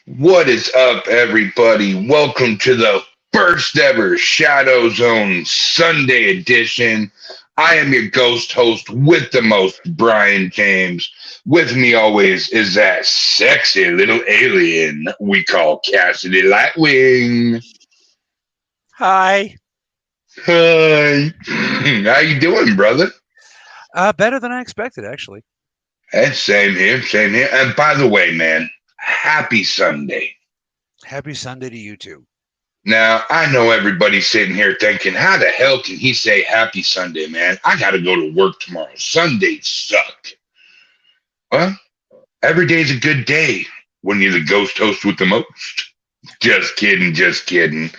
What is up, everybody? Welcome to the first ever ShadowZone Sunday edition. I am your ghost host with the most, Brian James. With me always is that sexy little alien we call Cassidy Lightwing. Hi. Hi. How you doing, brother? Better than I expected, actually. Hey, same here. And by the way, man, happy Sunday. Happy Sunday to you too. Now, I know everybody's sitting here thinking, how the hell can he say happy Sunday, man? I got to go to work tomorrow. Sundays suck. Well, every day's a good day when you're the ghost host with the most. Just kidding.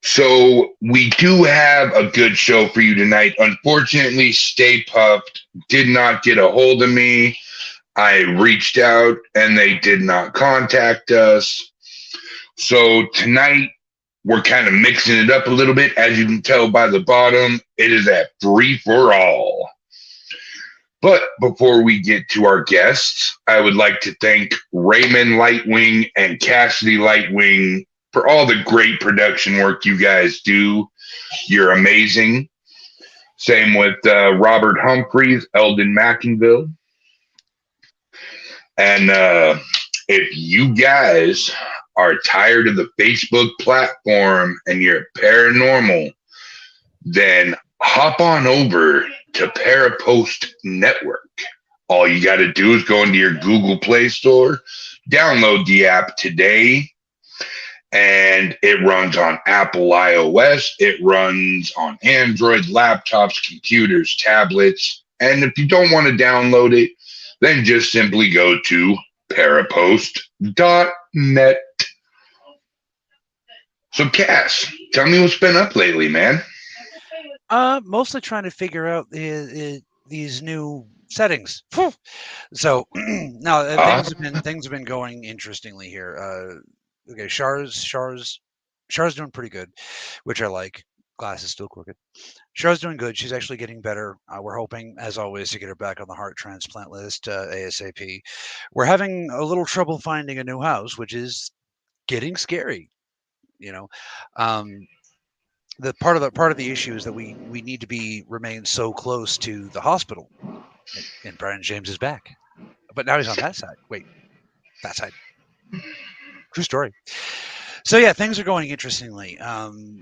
So we do have a good show for you tonight. Unfortunately, Staypufftk did not get a hold of me. I reached out and they did not contact us. So tonight we're kind of mixing it up a little bit. As you can tell by the bottom, it is a free for all. But before we get to our guests, I would like to thank Raymond Lightwing and Cassidy Lightwing for all the great production work you guys do. You're amazing. Same with Robert Humphreys, Eldon McInville. And if you guys are tired of the Facebook platform and you're paranormal, then hop on over to Parapost Network. All you got to do is go into your Google Play Store, download the app today, and it runs on Apple iOS. It runs on Android, laptops, computers, tablets. And if you don't want to download it, then just simply go to parapost.net. So, Cass, tell me what's been up lately, man. Mostly trying to figure out these new settings. So now things have been going interestingly here. Okay, Char's doing pretty good, which I like. Glass is still crooked. Char's doing good. She's actually getting better. We're hoping, as always, to get her back on the heart transplant list ASAP. We're having a little trouble finding a new house, which is getting scary. You know, the part of the issue is that we need to remain so close to the hospital, and Brian James is back, but now he's on that side. Wait, that side. True story. So yeah, things are going interestingly.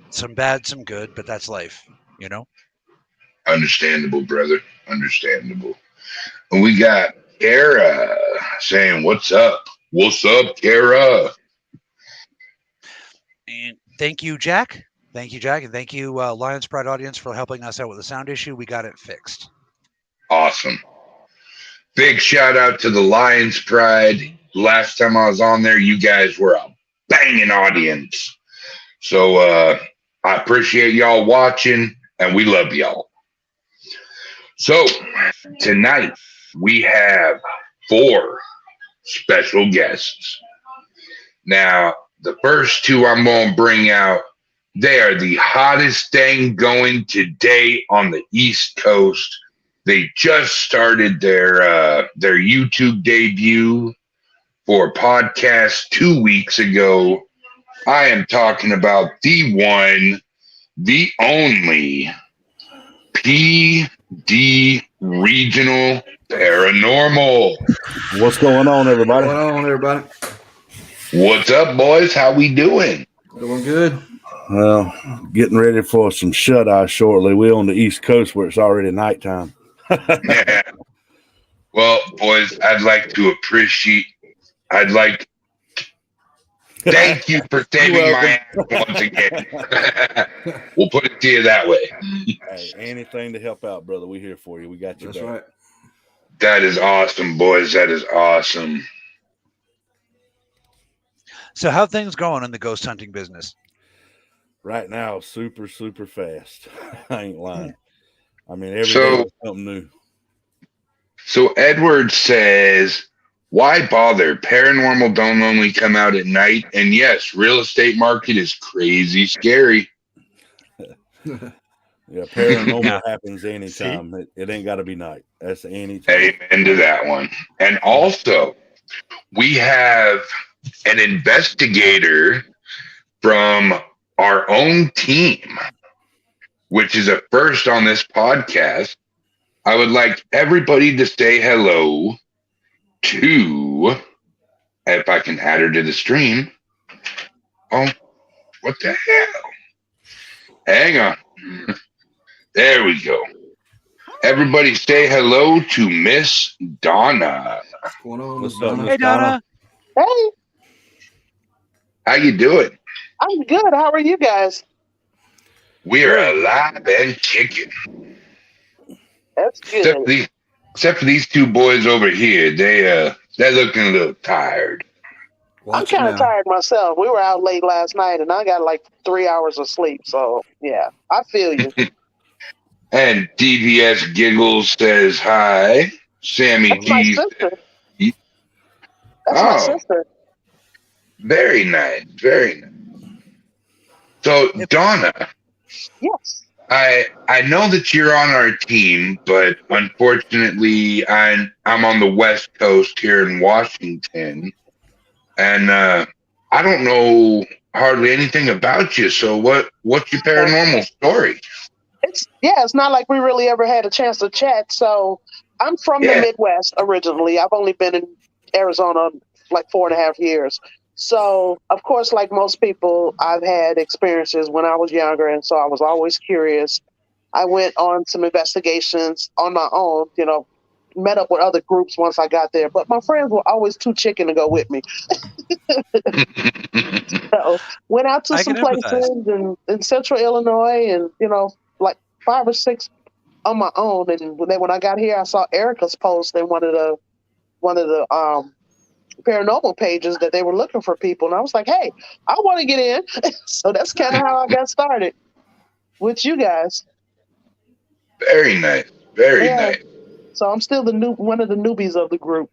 Some bad, some good, but that's life, you know. Understandable, brother. Understandable. And we got Kara saying, "What's up? What's up, Kara?" And thank you, Jack. And thank you, Lions Pride audience, for helping us out with the sound issue. We got it fixed. Awesome. Big shout out to the Lions Pride. Last time I was on there, you guys were a banging audience. So I appreciate y'all watching, and we love y'all. So tonight we have 4 special guests. Now, the first 2 I'm going to bring out, they are the hottest thing going today on the East Coast. They just started their YouTube debut for a podcast 2 weeks ago. I am talking about the one, the only PD Regional Paranormal. What's going on, everybody? What's up, boys? How we doing? Doing good. Well, getting ready for some shut-eye shortly. We're on the East Coast where it's already nighttime. Yeah. Well, boys, thank you for saving my ass once again. We'll put it to you that way. Hey, anything to help out, brother. We're here for you. We got you. That's back. right. That is awesome, boys. That is awesome. So how things going in the ghost hunting business? Right now, super, super fast. I ain't lying. I mean, every day is something new. So Edward says, why bother? Paranormal don't only come out at night. And yes, real estate market is crazy scary. Yeah, paranormal happens anytime. It ain't got to be night. That's anytime. Amen to that one. And also, we have an investigator from our own team, which is a first on this podcast. I would like everybody to say hello to, if I can add her to the stream. Oh, what the hell? Hang on. There we go. Everybody say hello to Miss Donna. What's going on, What's Miss up, Donna? Hey, Donna. Hey, How you doing? I'm good. How are you guys? We are alive and kicking. That's good. Except for these two boys over here. They're looking a little tired. I'm kind of tired myself. We were out late last night, and I got like 3 hours of sleep. So, yeah, I feel you. And DVS Giggles says hi. Sammy That's my G. sister. That's my sister. Very nice. Very nice. So, Donna. Yes. I know that you're on our team, but unfortunately, I'm on the West Coast here in Washington, and I don't know hardly anything about you. So, what's your paranormal story? It's not like we really ever had a chance to chat. So, I'm from the Midwest originally. I've only been in Arizona like 4.5 years. So, of course, like most people, I've had experiences when I was younger, and so I was always curious. I went on some investigations on my own, met up with other groups once I got there, but my friends were always too chicken to go with me. So, went out to some places in central Illinois and, like 5 or 6 on my own. And when I got here, I saw Erica's post in one of the paranormal pages that they were looking for people, and I was like, hey, I want to get in. So that's kind of how I got started with you guys. Very nice. Very nice. So I'm still one of the newbies of the group.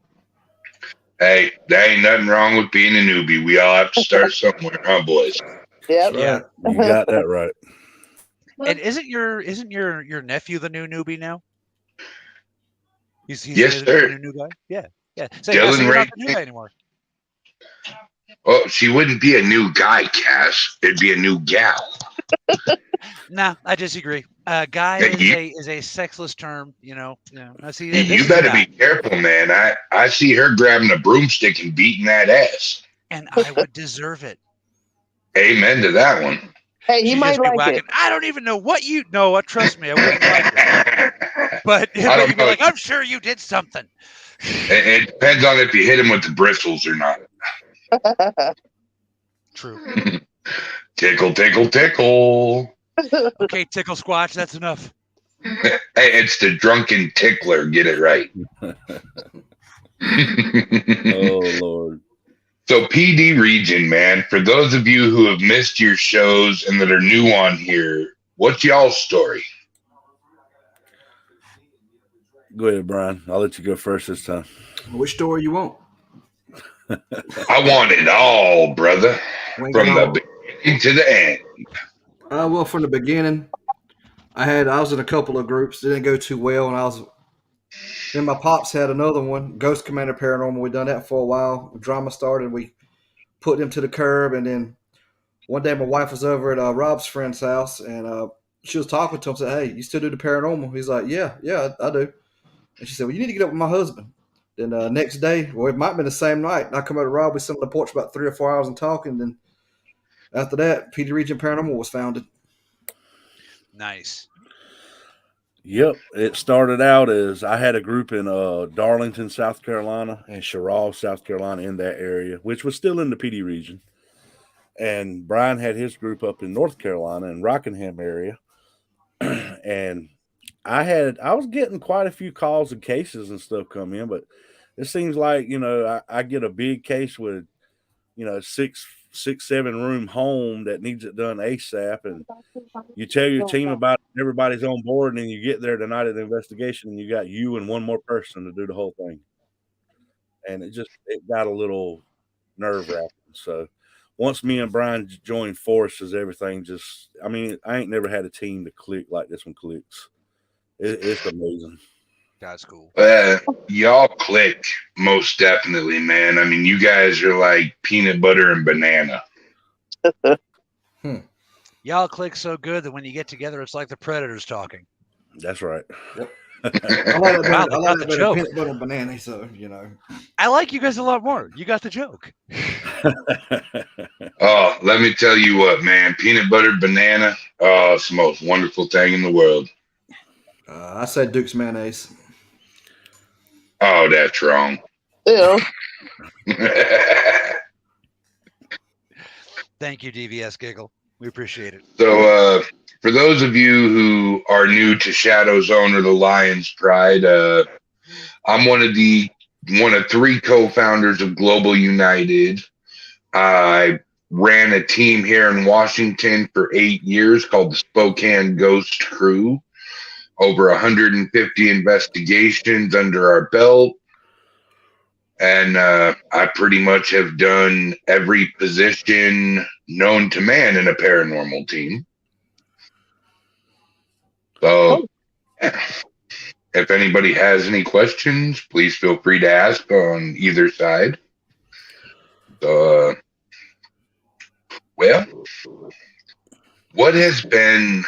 Hey, there ain't nothing wrong with being a newbie. We all have to start somewhere, huh, boys? Yep. Yeah, you got that right. And isn't your nephew the new newbie now? He's yes, sir. The new guy. Yeah. So Dylan you're not the new guy anymore. Well, she wouldn't be a new guy, Cass. It'd be a new gal. Nah, I disagree. Guy is a sexless term, I see. You better be careful, man. I see her grabbing a broomstick and beating that ass. And I would deserve it. Amen to that one. Hey, he might like it. I don't even know what you know. Trust me, I wouldn't like it. But you'd be like, I'm sure you did something. It depends on if you hit him with the bristles or not. True. Tickle, tickle, tickle. Okay, tickle squatch, that's enough. Hey, it's the drunken tickler. Get it right. Oh, Lord. So, PD region, man, for those of you who have missed your shows and that are new on here, what's y'all's story? Go ahead, Brian. I'll let you go first this time. Which story you want? I want it all, brother. From the beginning to the end. Well, from the beginning, I was in a couple of groups. It didn't go too well, and then my pops had another one, Ghost Commander Paranormal. We done that for a while. Drama started. We put him to the curb, and then one day my wife was over at Rob's friend's house, and she was talking to him. Said, "Hey, you still do the paranormal?" He's like, "Yeah, I do." And she said, "Well, you need to get up with my husband." Then next day, well, it might have been the same night. And I come over to Rob. We sit on the porch about 3 or 4 hours and talking. Then after that, PD Region Paranormal was founded. Nice. Yep. It started out as I had a group in Darlington, South Carolina, and Sherrall, South Carolina, in that area, which was still in the PD region. And Brian had his group up in North Carolina in Rockingham area. And I was getting quite a few calls and cases and stuff come in, but it seems like, I get a big case with, 6-7 room home that needs it done ASAP. And you tell your team about it, and everybody's on board. And then you get there the night of the investigation and you got you and one more person to do the whole thing. And it got a little nerve wracking. So once me and Brian joined forces, everything just, I mean, I ain't never had a team to click like this one clicks. It's amazing. That's cool. Y'all click most definitely, man. I mean, you guys are like peanut butter and banana. Y'all click so good that when you get together, it's like the Predators talking. That's right. Yep. I like it better, Wow, the joke. peanut butter and banana, so, you know. I like you guys a lot more. You got the joke. Oh, let me tell you what, man. Peanut butter banana. Oh, it's the most wonderful thing in the world. I said Duke's mayonnaise. Oh, that's wrong. Yeah. Thank you, DVS Giggle. We appreciate it. So, for those of you who are new to ShadowZone or the Lion's Pride, I'm one of 3 co-founders of Global United. I ran a team here in Washington for 8 years called the Spokane Ghost Crew. Over 150 investigations under our belt. And I pretty much have done every position known to man in a paranormal team. So, if anybody has any questions, please feel free to ask on either side. So, well, what has been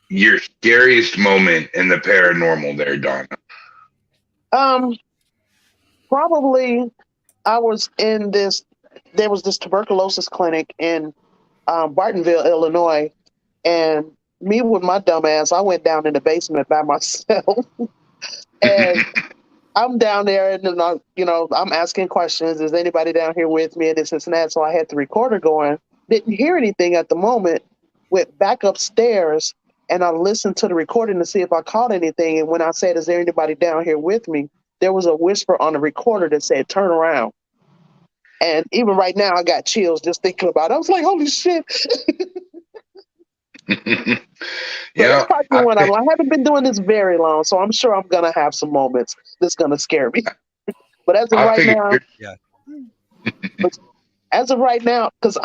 your scariest moment in the paranormal there, Donna? Probably I was in there was this tuberculosis clinic in Bartonville, Illinois, and me with my dumb ass, I went down in the basement by myself. And I'm down there and then I'm asking questions. Is anybody down here with me? And this and that. So I had the recorder going. Didn't hear anything at the moment. Went back upstairs and I listened to the recording to see if I caught anything. And when I said, is there anybody down here with me? There was a whisper on the recorder that said, turn around. And even right now, I got chills just thinking about it. I was like, holy shit. Yeah, I haven't been doing this very long, so I'm sure I'm going to have some moments that's going to scare me. But as of right now, because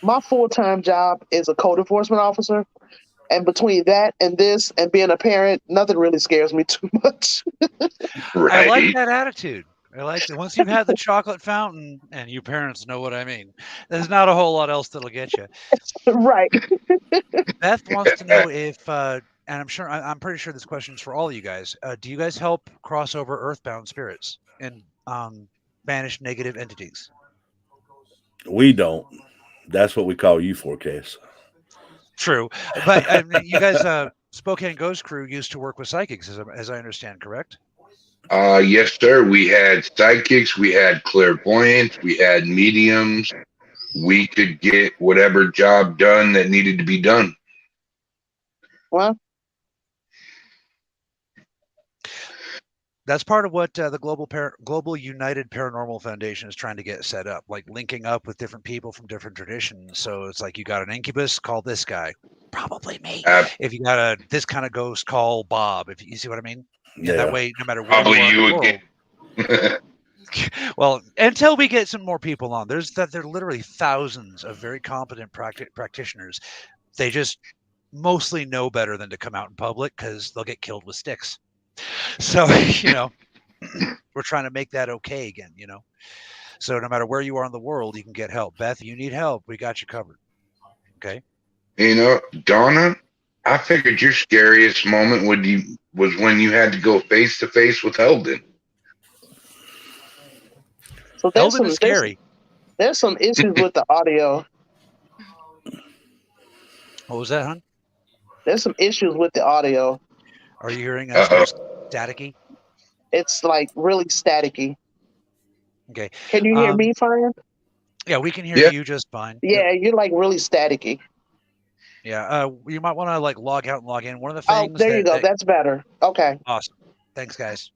my full-time job is a code enforcement officer. And between that and this and being a parent, nothing really scares me too much. Right. I like that attitude. I like it. Once you've had the chocolate fountain, and you parents know what I mean, there's not a whole lot else that'll get you. Right. Beth wants to know if, and I'm pretty sure this question is for all of you guys. Do you guys help cross over earthbound spirits and banish negative entities? We don't. That's what we call U4Ks. True, but I mean, you guys, Spokane Ghost Crew used to work with psychics, as I understand, correct? Yes, sir. We had psychics, we had clairvoyants, we had mediums. We could get whatever job done that needed to be done. Well, that's part of what the Global United Paranormal Foundation is trying to get set up, like linking up with different people from different traditions. So it's like you got an incubus, call this guy, probably me. If you got this kind of ghost, call Bob. If you see what I mean. Yeah. That way, no matter where probably you are in the world. Well, until we get some more people on, there are literally thousands of very competent practitioners. They just mostly know better than to come out in public because they'll get killed with sticks. So, we're trying to make that okay again, So no matter where you are in the world, you can get help. Beth, you need help. We got you covered. Okay. Donna, I figured your scariest moment was when you had to go face to face with Eldon. So Eldon is scary. There's some issues with the audio. What was that, hon? There's some issues with the audio. Are you hearing us staticky? It's like really staticky. Okay. Can you hear me fine? Yeah, we can hear you just fine. Yeah, you're like really staticky. Yeah, you might want to like log out and log in. One of the things. Oh, there you go. That's better. Okay. Awesome. Thanks, guys.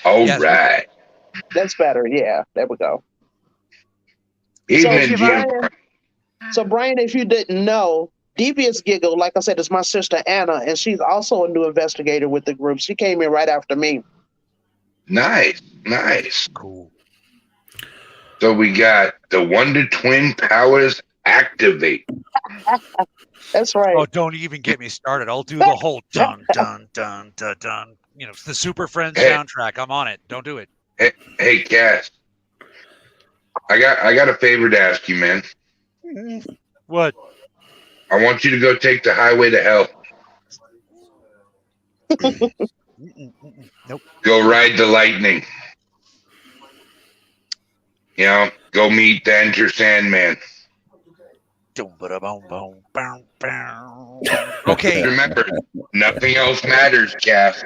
All right. That's better. Yeah, there we go. So Brian, if you didn't know, Devious Giggle, like I said, is my sister Anna, and she's also a new investigator with the group. She came in right after me. Nice. Cool. So we got the Wonder Twin powers activate. That's right. Oh, don't even get me started. I'll do the whole dun dun dun dun dun. You know, it's the Super Friends soundtrack. I'm on it. Don't do it. Hey, Cass. I got a favor to ask you, man. What? I want you to go take the highway to hell. Nope. Go ride the lightning. You know, go meet the Enter Sandman. Okay. Remember, nothing else matters, Cass.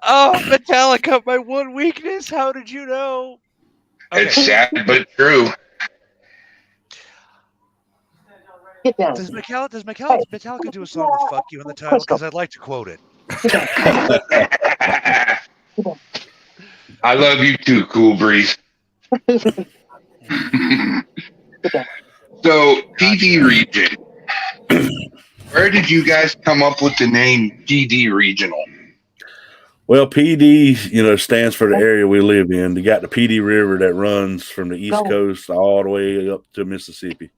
Oh, Metallica, my one weakness. How did you know? Okay. It's sad but true. Get down. Does Metallica do a song with "fuck you" in the title? Because I'd like to quote it. I love you too, Cool Breeze. So, PD Region. Where did you guys come up with the name PD Regional? Well, PD, stands for the area we live in. You got the PD River that runs from the East Coast all the way up to Mississippi.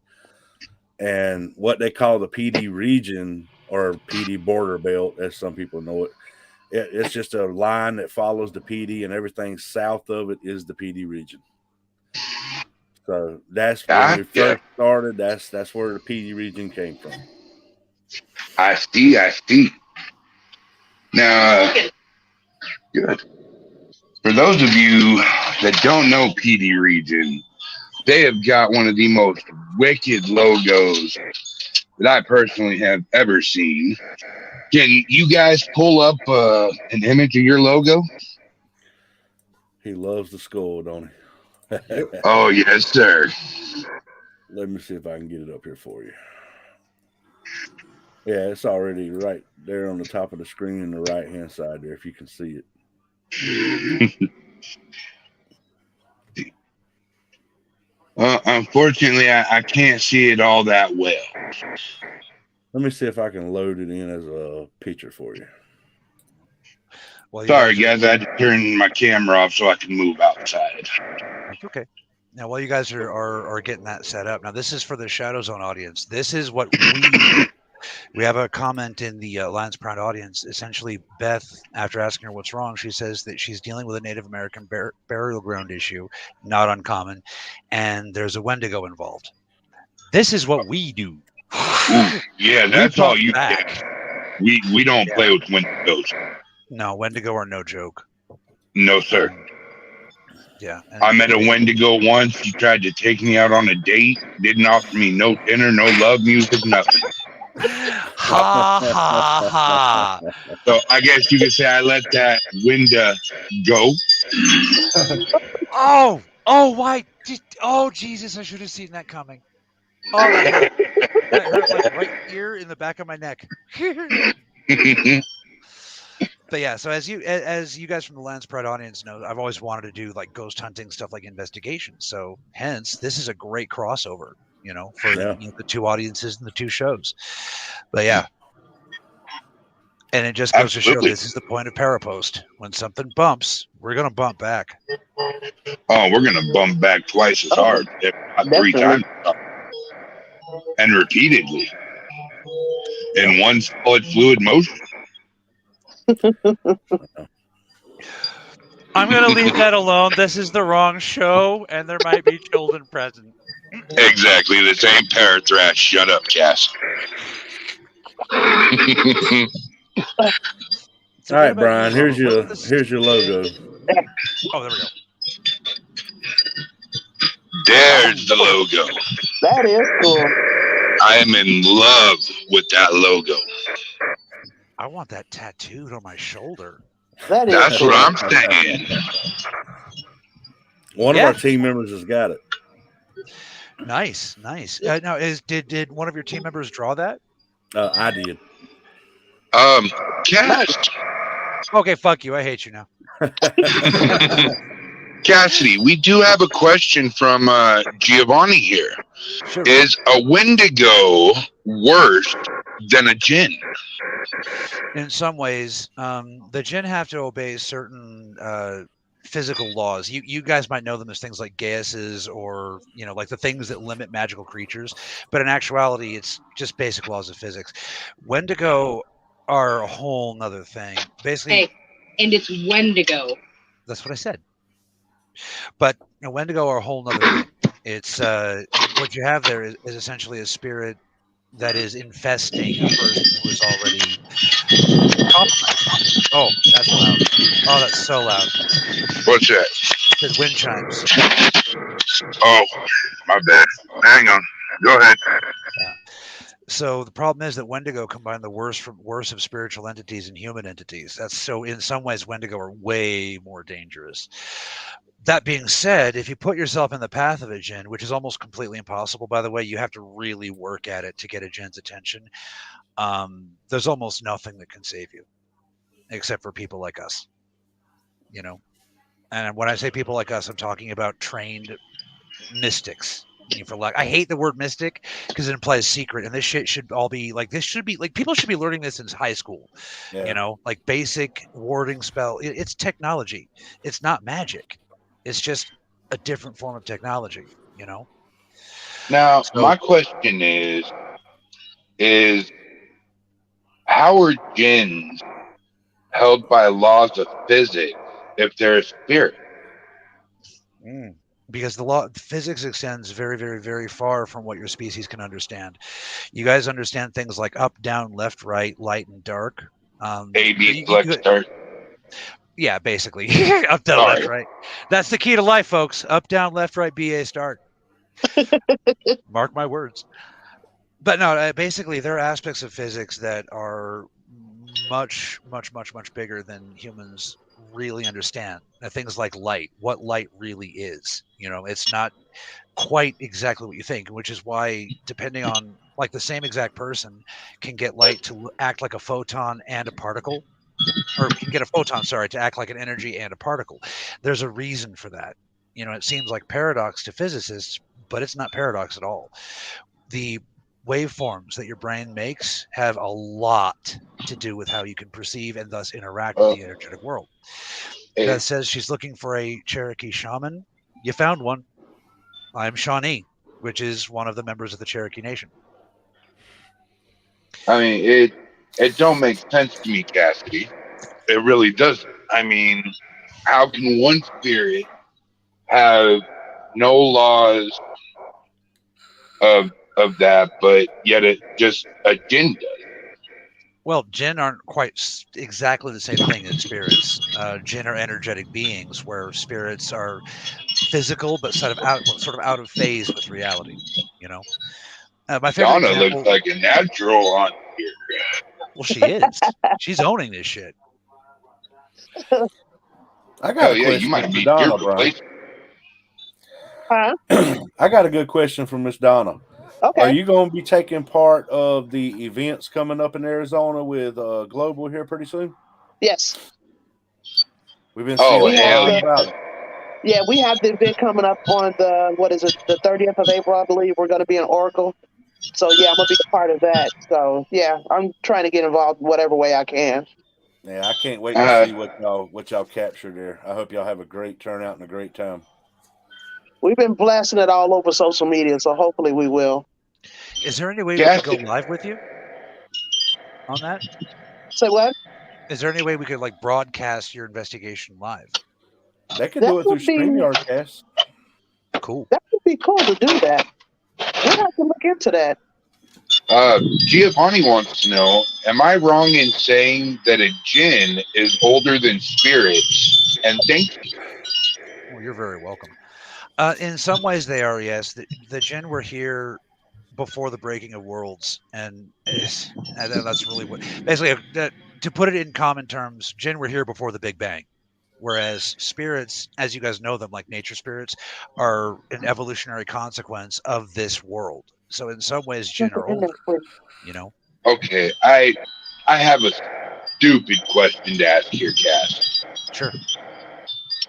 And what they call the PD region or PD border belt, as some people know it, it's just a line that follows the PD, and everything south of it is the PD region. So that's when we first started. That's where the PD region came from. I see. Now, good. For those of you that don't know PD region, they have got one of the most wicked logos that I personally have ever seen. Can you guys pull up an image of your logo? He loves the skull, don't he? Oh, yes, sir. Let me see if I can get it up here for you. Yeah, it's already right there on the top of the screen on the right-hand side there, if you can see it. Unfortunately, I can't see it all that well. Let me see if I can load it in as a picture for you. Well, Sorry, guys, I had to turn my camera off so I can move outside. That's okay. Now, while you guys are getting that set up, now this is for the ShadowZone audience. This is what we have a comment in the Lions Pride audience. Essentially, Beth, after asking her what's wrong, she says that she's dealing with a Native American burial ground issue, not uncommon, and there's a Wendigo involved. This is what we do. Yeah, that's all you get. We don't play with Wendigos. No, Wendigo are no joke. No, sir. Yeah. I met a Wendigo once. He tried to take me out on a date. Didn't offer me no dinner, no love music, nothing. Ha ha ha. So I guess you could say I let that window go. Oh, why? Oh, Jesus, I should have seen that coming. Oh, that hurt like right here in the back of my neck. But yeah, so as you guys from the Lance Pride audience know, I've always wanted to do like ghost hunting stuff, like investigation. So hence, this is a great crossover, for the two audiences and the two shows. But yeah, and it just goes to show this is the point of Parapost. When something bumps, we're gonna bump back. Oh, we're gonna bump back twice as hard, if not 3 times, and repeatedly in one solid fluid motion. I'm going to leave that alone. This is the wrong show, and there might be children present. Exactly. This ain't parrot thrash. Shut up, Cass. All right, Brian. Here's your logo. Oh, there we go. There's the logo. That is cool. I am in love with that logo. I want that tattooed on my shoulder. That's cool. what I'm saying. One of our team members has got it. Nice. Now, did one of your team members draw that? I did. Cass. Okay, fuck you. I hate you now. Cassidy, we do have a question from Giovanni here. Sure. Is a Wendigo worse than a Jinn? In some ways, the Jinn have to obey certain physical laws. You guys might know them as things like Gaius's, or like the things that limit magical creatures, but in actuality it's just basic laws of physics. Wendigo are a whole nother thing. Basically, Hey, and it's Wendigo. that's what I said. But Wendigo are a whole nother thing. It's what you have there is essentially a spirit that is infesting a person who is already compromised. Oh, that's loud. Oh, that's so loud. What's that? It's wind chimes. Oh, my bad. Hang on. Go ahead. Yeah. So the problem is that Wendigo combine the worst of spiritual entities and human entities. That's so in some ways Wendigo are way more dangerous. That being said, if you put yourself in the path of a djinn, which is almost completely impossible, by the way, you have to really work at it to get a djinn's attention. There's almost nothing that can save you, except for people like us. And when I say people like us, I'm talking about trained mystics. I hate the word mystic because it implies secret, and this shit should all be like, this should be like, people should be learning this in high school. Like basic warding spell. It's technology. It's not magic. It's just a different form of technology, Now, my question is how are jinns held by laws of physics if they're a spirit? Because the law physics extends very, very, very far from what your species can understand. You guys understand things like up, down, left, right, light, and dark. A-B, flex, dark. Yeah, basically. Up, down, left, right. That's the key to life, folks. Up, down, left, right, BA, start. Mark my words. But no, basically, there are aspects of physics that are much, much, much, much bigger than humans really understand. Things like light, what light really is. It's not quite exactly what you think, which is why, depending on, like, the same exact person can get light to act like a photon and a particle, or can get a photon, to act like an energy and a particle. There's a reason for that. It seems like paradox to physicists, but it's not paradox at all. The waveforms that your brain makes have a lot to do with how you can perceive and thus interact with the energetic world. That says she's looking for a Cherokee shaman. You found one. I'm Shawnee, which is one of the members of the Cherokee Nation. I mean, it don't make sense to me, Cassidy. It really doesn't. I mean, how can one spirit have no laws of that, but yet it just a djinn does? Well, djinn aren't quite exactly the same thing as spirits. Djinn are energetic beings, where spirits are physical, but sort of out of phase with reality. My favorite Donna example, looks like a natural on here. Well, she is. She's owning this shit. I got a question. You might be Donna, Huh? I got a good question from Miss Donna. Okay. Are you going to be taking part of the events coming up in Arizona with Global here pretty soon? Yes. We've been seeing hell yeah, we have the event coming up on the 30th of April, I believe. We're going to be in Oracle. So, yeah, I'm going to be a part of that. So, yeah, I'm trying to get involved in whatever way I can. Yeah, I can't wait to see what y'all capture there. I hope y'all have a great turnout and a great time. We've been blasting it all over social media, so hopefully we will. Is there any way we could go live with you on that? Say what? Is there any way we could broadcast your investigation live? They could do it through StreamYard cast. Cool. That would be cool to do that. We'll have to look into that. Giovanni wants to know, am I wrong in saying that a djinn is older than spirits? And thank you. Well, you're very welcome. In some ways they are, yes. The djinn were here before the breaking of worlds, and that's really what, basically, to put it in common terms, djinn were here before the Big Bang. Whereas spirits, as you guys know them, like nature spirits, are an evolutionary consequence of this world. So in some ways, djinn are older. Okay, I have a stupid question to ask here, Cass. Sure.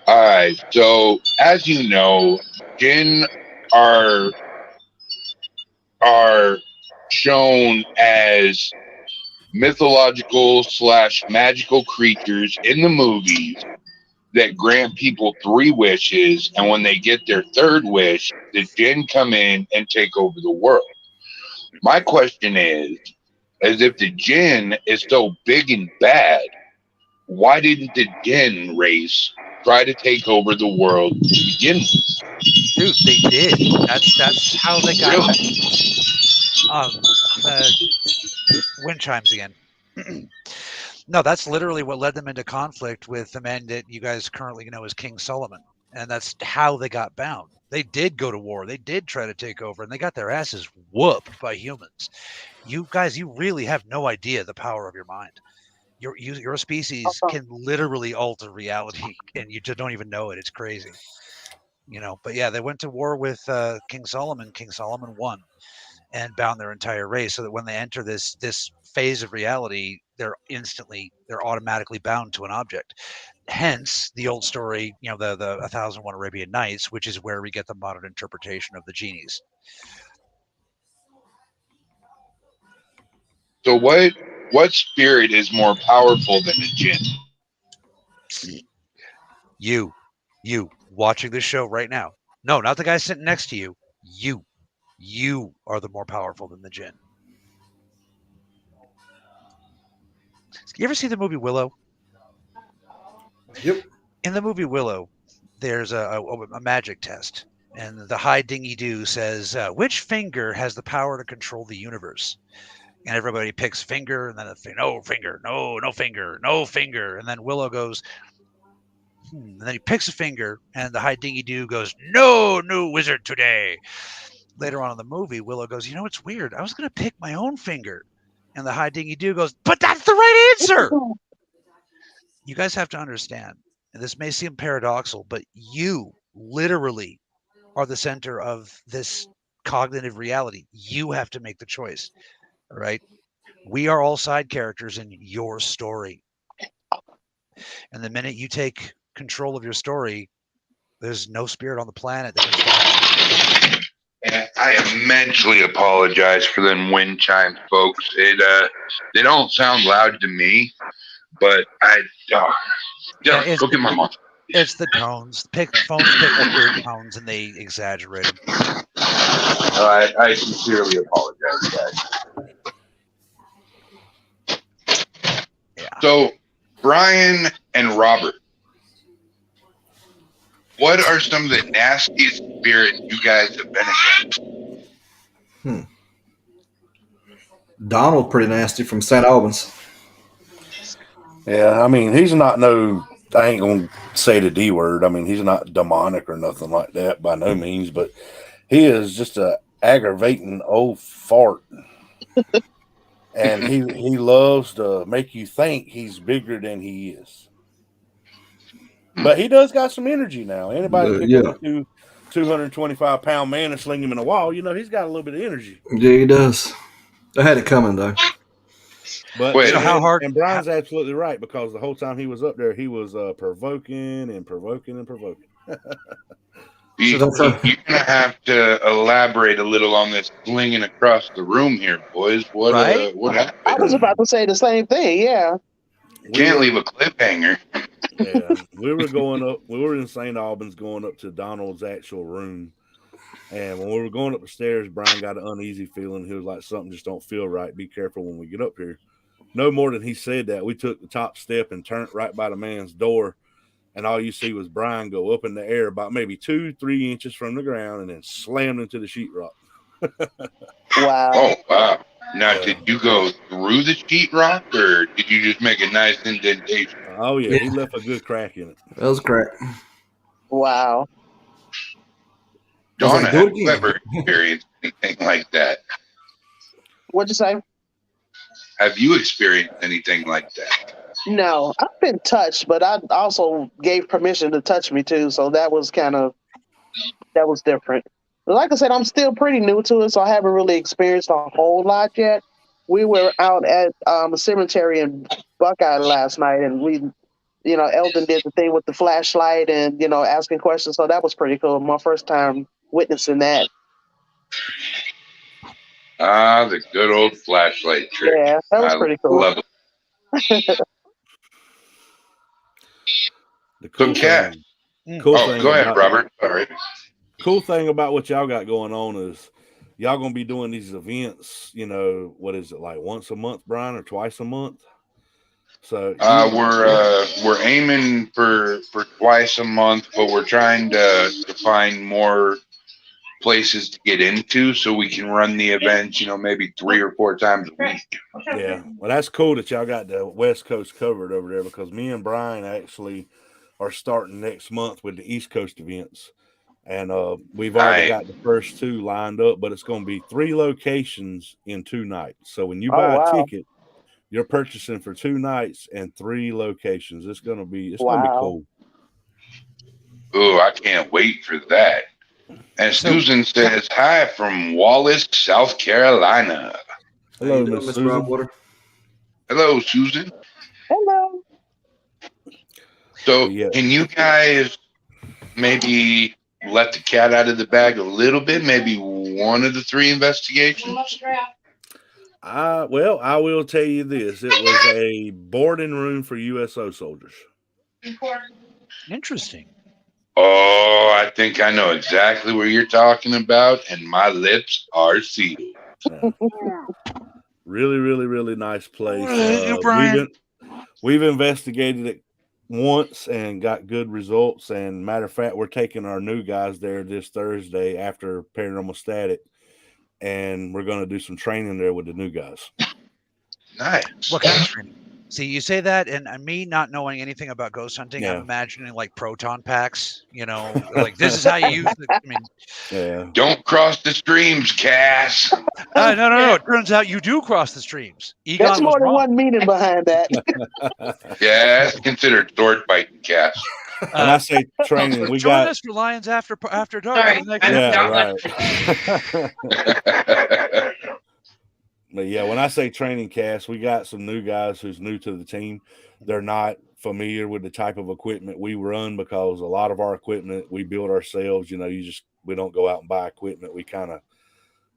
All right, so as you know, djinn are shown as mythological / magical creatures in the movies that grant people 3 wishes, and when they get their 3rd wish, the jinn come in and take over the world. My question is, as if the jinn is so big and bad, why did the jinn race try to take over the world to begin with? Dude, they did. That's how they got wind chimes again. No, that's literally what led them into conflict with the man that you guys currently know as King Solomon. And that's how they got bound. They did go to war. They did try to take over, and they got their asses whooped by humans. You guys, you really have no idea the power of your mind. Your species can literally alter reality, and you just don't even know it. It's crazy. But yeah, they went to war with King Solomon. King Solomon won and bound their entire race, so that when they enter this phase of reality, they're automatically bound to an object. Hence the old story, the 1001 Arabian Nights, which is where we get the modern interpretation of the genies. So what spirit is more powerful than a jinn? You watching this show right now. No, not the guy sitting next to you. You are the more powerful than the jinn. You ever see the movie Willow? Yep. In the movie Willow, there's a magic test, and the high dingy do says, which finger has the power to control the universe? And everybody picks finger, and then no finger, no finger, no finger. And then Willow goes, and then he picks a finger, and the high dingy do goes, no new wizard today. Later on in the movie, Willow goes, it's weird. I was going to pick my own finger. And the high dingy do goes, but that's the right answer. You guys have to understand, and this may seem paradoxical, but you literally are the center of this cognitive reality. You have to make the choice. All right. We are all side characters in your story. And the minute you take control of your story, there's no spirit on the planet that can stop you. And I immensely apologize for them wind chimes, folks. They don't sound loud to me, but look at my mom. It's the tones. Phones pick up weird tones and they exaggerate them. I sincerely apologize, guys. Yeah. So, Brian and Robert, what are some of the nastiest spirits you guys have been against? Donald, pretty nasty from St. Albans. Yeah, I mean, he's not I ain't going to say the D word. I mean, he's not demonic or nothing like that by no means, but he is just a aggravating old fart. And he loves to make you think he's bigger than he is. But he does got some energy now. Anybody pick up a 225-pound man and sling him in a wall, he's got a little bit of energy. Yeah, he does. I had it coming, though. But wait, how hard? And Brian's absolutely right, because the whole time he was up there, he was provoking and provoking and provoking. You're going to have to elaborate a little on this slinging across the room here, boys. What happened? I was about to say the same thing, yeah. Can't leave a cliffhanger. Yeah, we were in St. Albans going up to Donald's actual room. And when we were going up the stairs, Brian got an uneasy feeling. He was like, something just don't feel right. Be careful when we get up here. No more than he said that, we took the top step and turned right by the man's door. And all you see was Brian go up in the air about maybe 2-3 inches from the ground and then slammed into the sheetrock. Wow. Oh, wow. Now, did you go through the sheetrock, or did you just make a nice indentation? Oh, yeah. He left a good crack in it. That was crack. Wow. Donna, have you ever experienced anything like that? What'd you say? Have you experienced anything like that? No, I've been touched, but I also gave permission to touch me too, so that was different. But like I said, I'm still pretty new to it, so I haven't really experienced a whole lot yet. We were out at a cemetery in Buckeye last night, and Eldon did the thing with the flashlight and, asking questions, so that was pretty cool. My first time witnessing that. Ah, the good old flashlight trick. Yeah, that was pretty cool. Love it. The cool cat. thing, cool thing go ahead, about, Robert. Sorry. Cool thing about what y'all got going on is y'all gonna be doing these events. You know, what is it, like once a month, Brian, or twice a month? So we're aiming for twice a month, but we're trying to find more places to get into so we can run the events, maybe 3 or 4 times a week. Yeah, well, that's cool that y'all got the West Coast covered over there, because me and Brian actually are starting next month with the East Coast events, and we've already got the first 2 lined up, but it's going to be 3 locations in 2 nights. So when you buy a ticket, you're purchasing for 2 nights and 3 locations. It's gonna be cool. Oh, I can't wait for that. And Susan says hi from Wallace, South Carolina. Hello, Miss Susan. Hello, Susan. Hello. So can you guys maybe let the cat out of the bag a little bit? Maybe one of the 3 investigations? Well, I will tell you this. It was a boarding room for USO soldiers. Interesting. Oh, I think I know exactly what you're talking about, and my lips are sealed. Yeah. Really, really, really nice place. We've investigated it once and got good results. And matter of fact, we're taking our new guys there this Thursday after Paranormal Static, and we're going to do some training there with the new guys. Nice. What kind of training? See, you say that, and me not knowing anything about ghost hunting, I'm imagining like proton packs. Like this is how you use it. I mean, don't cross the streams, Cass. No. It turns out you do cross the streams. Egon That's more than one meaning behind that. Yeah, that's considered sword biting, Cass. And I say training. We join us for Lions After Dark. Right. But yeah, when I say training, Cass, we got some new guys who's new to the team. They're not familiar with the type of equipment we run, because a lot of our equipment we build ourselves. We don't go out and buy equipment. We kind of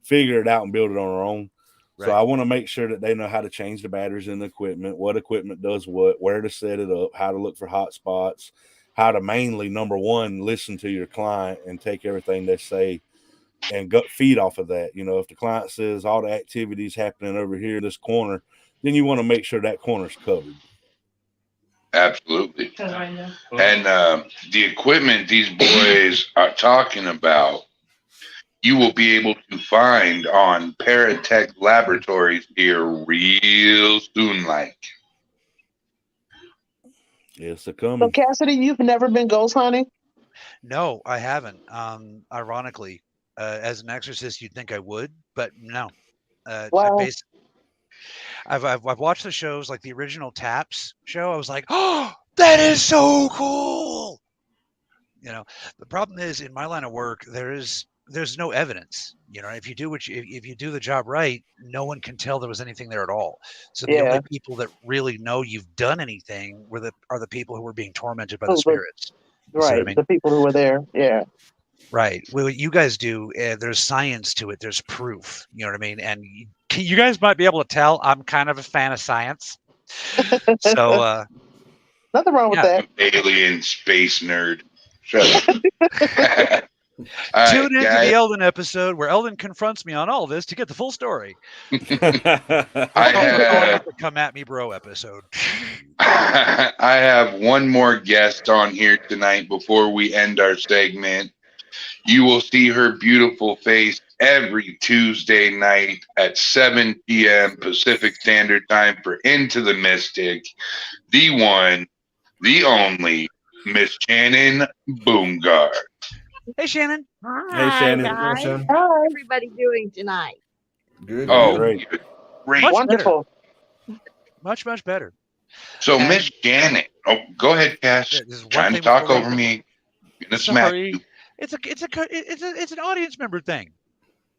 figure it out and build it on our own. Right. So I want to make sure that they know how to change the batteries in the equipment, what equipment does what, where to set it up, how to look for hot spots, how to mainly, number one, listen to your client and take everything they say and feed off of that. If the client says all the activities happening over here in this corner, then you want to make sure that corner's covered. Absolutely. And the equipment these boys are talking about, you will be able to find on Paratech Laboratories here real soon. Yes, they're coming. So Cassidy, you've never been ghost hunting? No, I haven't. Ironically. As an exorcist, you'd think I would, but no. Wow. I've watched the shows, like the original Taps show. I was like, oh, that is so cool. The problem is, in my line of work, there's no evidence. If you do if you do the job right, no one can tell there was anything there at all. So the only people that really know you've done anything are the people who were being tormented by the spirits. Right. The people who were there. Yeah. Right. Well, what you guys do, there's science to it. There's proof. You know what I mean? And you guys might be able to tell I'm kind of a fan of science. So nothing wrong with that. Alien space nerd. Tune into the Eldon episode where Eldon confronts me on all this to get the full story. I have the Come At Me Bro episode. I have one more guest on here tonight before we end our segment. You will see her beautiful face every Tuesday night at 7 p.m. Pacific Standard Time for Into the Mystic. The one, the only, Miss Shannon Boomgard. Hey, Shannon. Hey, Shannon. Guys. Shannon. How's everybody doing tonight? Good. Oh, great. Great. Wonderful. Much better. So, Miss Shannon, go ahead, Cass. Trying to talk over me. Gonna smack you. It's an audience member thing.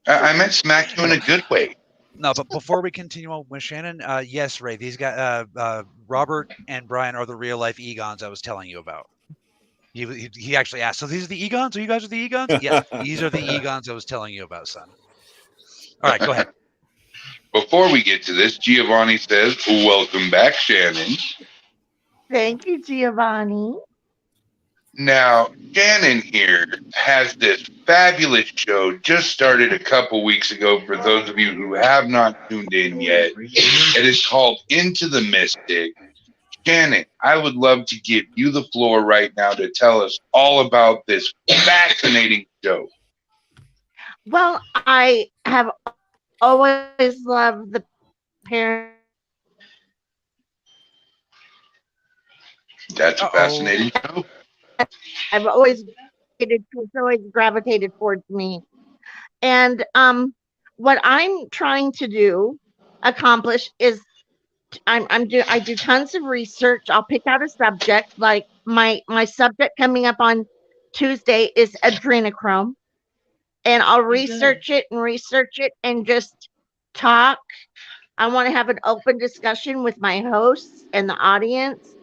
I meant smack you in a good way. No, but before we continue on with Shannon, yes, Ray, these guys, Robert and Brian are the real life Egons I was telling you about. He actually asked, so these are the Egons? Are you guys the Egons? Yes, these are the Egons I was telling you about, son. All right, go ahead. Before we get to this, Giovanni says, welcome back, Shannon. Thank you, Giovanni. Now, Shannon here has this fabulous show just started a couple weeks ago for those of you who have not tuned in yet. It is called Into the Mystic. Shannon, I would love to give you the floor right now to tell us all about this fascinating show. Well, I have always loved the parent. That's a fascinating show. I've always it's always gravitated towards me. And what I'm trying to accomplish is I do tons of research. I'll pick out a subject. Like my subject coming up on Tuesday is adrenochrome, and I'll research it and just talk. I want to have an open discussion with my hosts and the audience,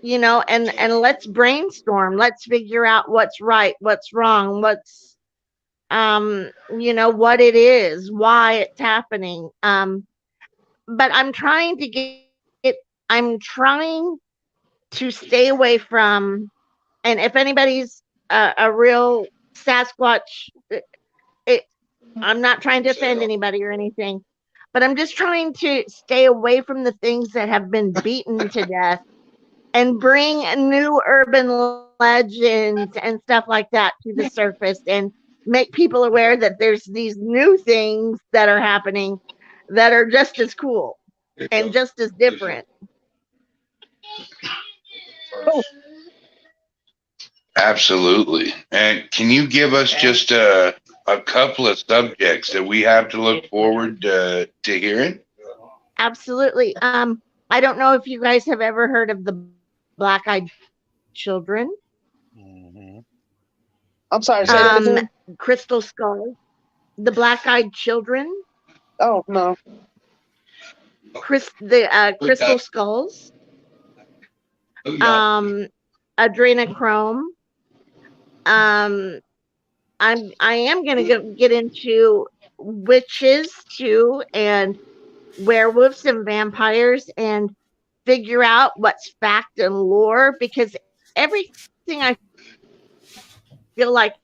and let's brainstorm. Let's figure out what's right, what's wrong, what's what it is, why it's happening. But I'm trying to stay away from, and if anybody's a real Sasquatch, I'm not trying to offend anybody or anything, but I'm just trying to stay away from the things that have been beaten to death and bring new urban legends and stuff like that to the surface and make people aware that there's these new things that are happening that are just as cool and just as different. Absolutely. And can you give us just a couple of subjects that we have to look forward to hearing? Absolutely. I don't know if you guys have ever heard of the black-eyed children. Mm-hmm. I'm sorry. Say that again. Crystal skulls. The black-eyed children. Oh no. Crystal skulls. Adrenochrome. I am going to get into witches too, and werewolves and vampires, and figure out what's fact and lore, because everything I feel like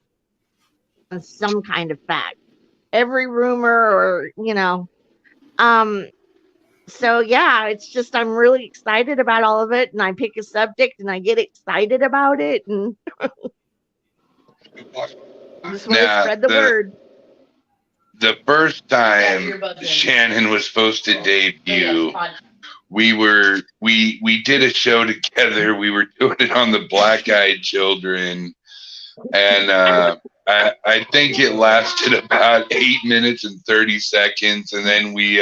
is some kind of fact. Every rumor or so yeah, it's just I'm really excited about all of it, and I pick a subject and I get excited about it, and just want to spread the word. The first time Shannon was supposed to debut, we did a show together. We were doing it on the Black-Eyed Children, and I think it lasted about 8 minutes and 30 seconds, and then we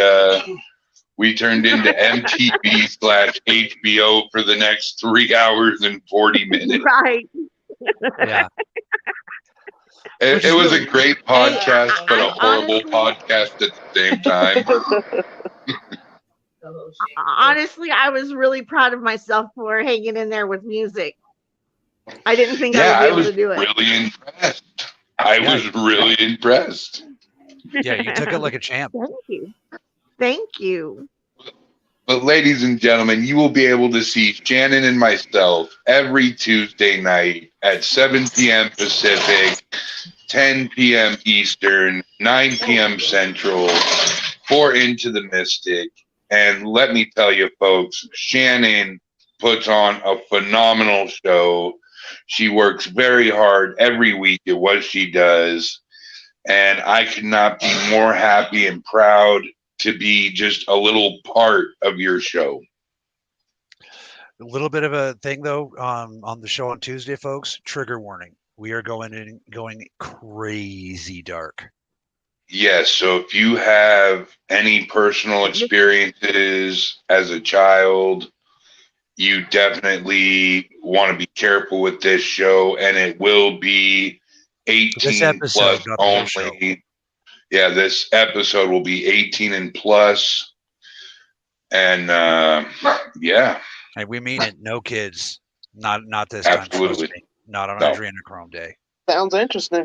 turned into MTV/HBO for the next 3 hours and 40 minutes. Right. Yeah. It was a great podcast, but a horrible podcast at the same time. Honestly, I was really proud of myself for hanging in there with music. I didn't think I would be able to do it. Really impressed. I was really impressed. Yeah, you took it like a champ. Thank you. But ladies and gentlemen, you will be able to see Shannon and myself every Tuesday night at 7 p.m. Pacific, 10 p.m. Eastern, 9 p.m. Central for Into the Mystic. And let me tell you, folks, Shannon puts on a phenomenal show. She works very hard every week at what she does. And I could not be more happy and proud to be just a little part of your show. A little bit of a thing though, on the show on Tuesday, folks. Trigger warning: we are going crazy dark. Yes. So if you have any personal experiences as a child, you definitely want to be careful with this show, and it will be 18 plus only. Yeah, this episode will be 18 and plus. And yeah. And we mean it. No kids. Not this Absolutely. time. Not on Adrenochrome Day. Sounds interesting.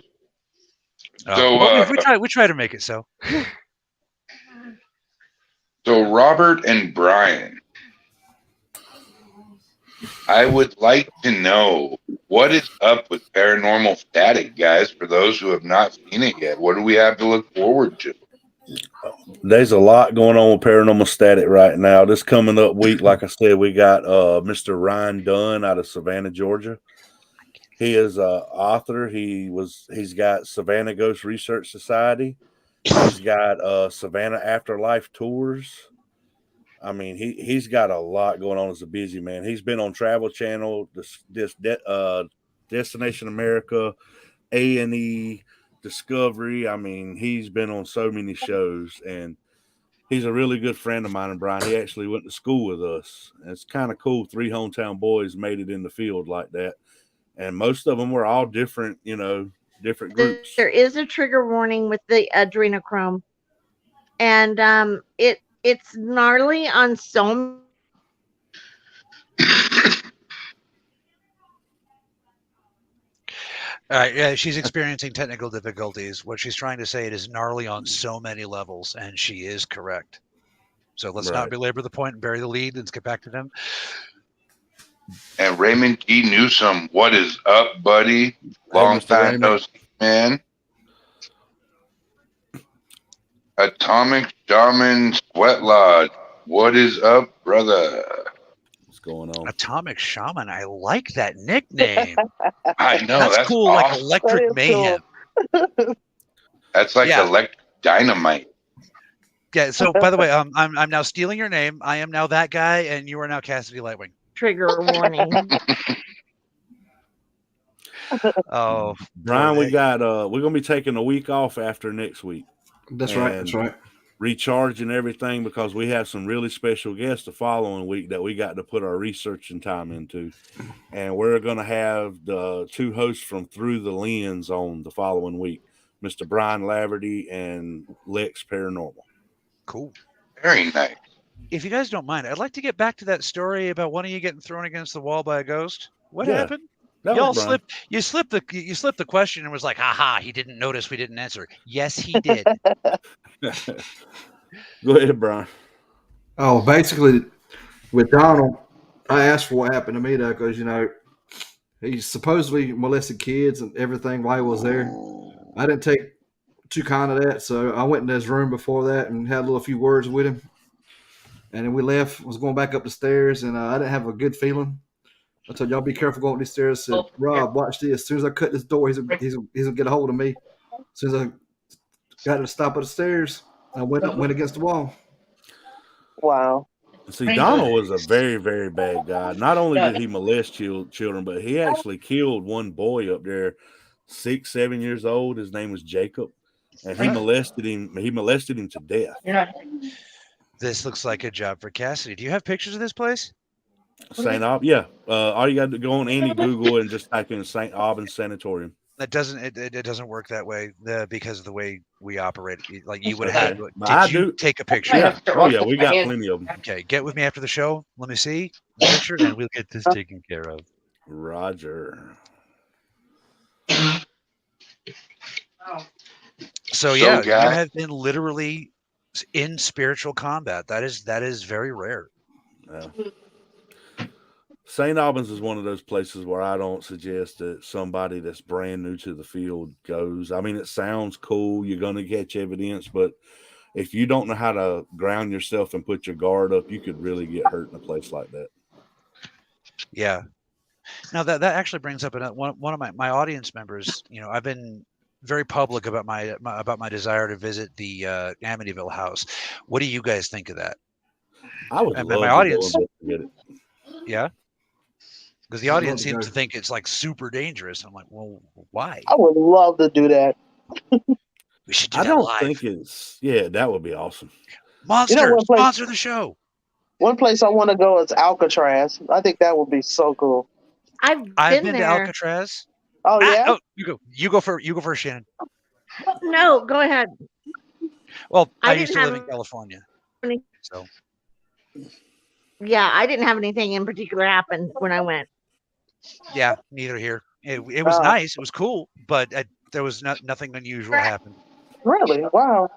So we try to make it so. So Robert and Brian, I would like to know what is up with Paranormal Static, guys. For those who have not seen it yet, what do we have to look forward to? There's a lot going on with Paranormal Static right now. This coming up week, like I said, we got Mr. Ryan Dunn out of Savannah, Georgia. He is an author. He's got Savannah Ghost Research Society. He's got Savannah Afterlife Tours. I mean, he's got a lot going on as a busy man. He's been on Travel Channel, Destination America, A&E, Discovery. I mean, he's been on so many shows, and he's a really good friend of mine. And Brian, he actually went to school with us. And it's kind of cool. 3 hometown boys made it in the field like that, and most of them were all different, different groups. There is a trigger warning with the adrenochrome, and it's gnarly on so. She's experiencing technical difficulties. What she's trying to say, it is gnarly on so many levels, and she is correct. So let's not belabor the point and bury the lead. Let's get back to them. And Raymond T. Newsom, what is up, buddy? Long time no see, man. Atomic Shaman Sweat Lodge, what is up, brother? What's going on? Atomic Shaman, I like that nickname. I know, that's cool, awesome. like Electric Mayhem. Cool. That's like electric dynamite. Yeah. So, by the way, I'm now stealing your name. I am now that guy, and you are now Cassidy Lightwing. Trigger warning. Oh, Brian, we're gonna be taking a week off after next week. That's right. Recharging everything because we have some really special guests the following week that we got to put our research and time into, and we're gonna have the 2 hosts from Through the Lens on the following week, Mr. Brian Laverty and Lex Paranormal. Cool. Very nice. If you guys don't mind, I'd like to get back to that story about one of you getting thrown against the wall by a ghost. What happened? Y'all slipped. You slipped the question and was like, "Ha! He didn't notice we didn't answer." Yes, he did. Go ahead, Brian. Oh, basically, with Donald, I asked for what happened to me though, because he supposedly molested kids and everything while he was there. I didn't take too kind of that, so I went in his room before that and had a few words with him. And then we left. Was going back up the stairs, and I didn't have a good feeling. I told y'all be careful going up these stairs. I said, Rob, watch this. As soon as I cut this door, he's gonna get a hold of me. As soon as I got to the top of the stairs, I went against the wall. Wow. See, Donald was a very, very bad guy. Not only did he molest children, but he actually killed one boy up there, 6, 7 years old. His name was Jacob, and he molested him. He molested him to death. This looks like a job for Cassidy. Do you have pictures of this place? St. Albans, yeah. All you got to go on any Google and just type in St. Albans Sanatorium. That doesn't it doesn't work that way because of the way we operate. Like you would have. I you do take a picture? Yeah. Oh yeah, we got plenty of them. Okay, get with me after the show. Let me see the picture, and we'll get this taken care of. Roger. So yeah, you have been literally in spiritual combat. That is very rare. Yeah. St. Albans is one of those places where I don't suggest that somebody that's brand new to the field goes. I mean, it sounds cool. You're going to catch evidence, but if you don't know how to ground yourself and put your guard up, you could really get hurt in a place like that. Yeah. Now that actually brings up one of my audience members. I've been very public about my desire to visit the Amityville house. What do you guys think of that? I would love my audience. To get it. Yeah. Because the audience seems to think it's like super dangerous. I'm like, well, why? I would love to do that. We should do that live. I don't think it's. Yeah, that would be awesome. Monster, sponsor the show. One place I want to go is Alcatraz. I think that would be so cool. I've been to Alcatraz. Oh yeah. Oh, you go first, Shannon. No, go ahead. Well, I used to live in California. So. Yeah, I didn't have anything in particular happen when I went. Yeah, neither here. It was nice. It was cool, but there was nothing unusual happened. Really? Wow.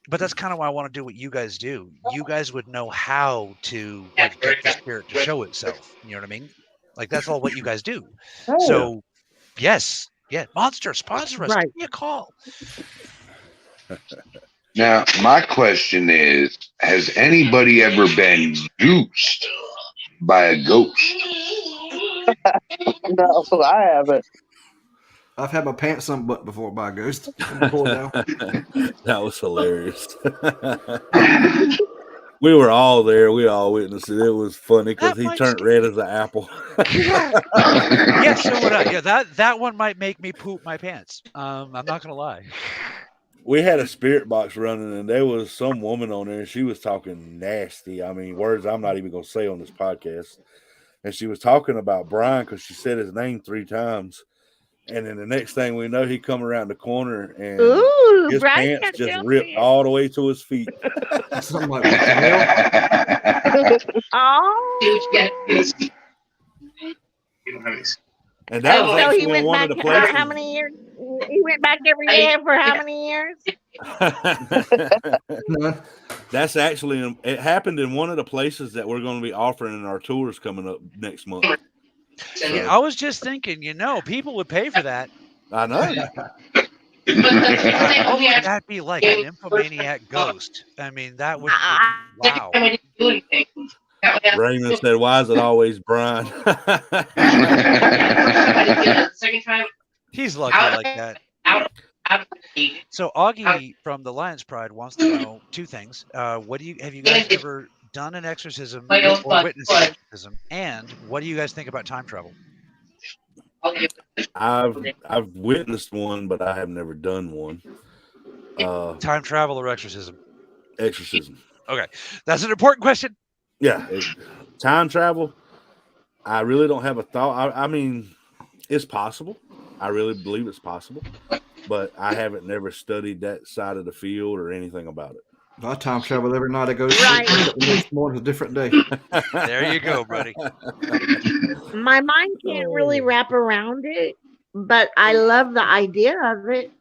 But that's kind of why I want to do what you guys do. You guys would know how to get this spirit to show itself. You know what I mean? Like that's all what you guys do. Oh. So, yes, Monster, sponsor us. Right. Give me a call. Now, my question is, has anybody ever been goosed by a ghost? No, I haven't. I've had my pants unbuttoned before by a ghost. Pull it down. That was hilarious. We were all there. We all witnessed it. It was funny because That he might turned red as an apple. Yeah, so would I. Yeah, that one might make me poop my pants. I'm not gonna lie. We had a spirit box running, and there was some woman on there, and she was talking nasty. I mean, words I'm not even going to say on this podcast. And she was talking about Brian because she said his name 3 times. And then the next thing we know, he come around the corner, and Ooh, his Brian pants got just your ripped pants. all the way to his feet. Something like, what the hell? Oh. And that was So actually he in went one back of the for places. how many years? He went back every year for how many years? None. That's actually, it happened in one of the places that we're going to be offering in our tours coming up next month. Yeah, I was just thinking, people would pay for that. I know. What would that be like? An nymphomaniac ghost? I mean, that would wow. Raymond said, "Why is it always Brian?" He's lucky like that. So Augie from the Lions Pride wants to know 2 things. Have you guys ever done an exorcism or witnessed an exorcism? And what do you guys think about time travel? I've witnessed one, but I have never done one. Time travel or exorcism? Exorcism. Okay, that's an important question. Yeah, time travel. I really don't have a thought. I mean, it's possible. I really believe it's possible, but I haven't never studied that side of the field or anything about it. I time travel every night I go to Right. sleep. The next morning's a different day. There you go, buddy. My mind can't really wrap around it, but I love the idea of it.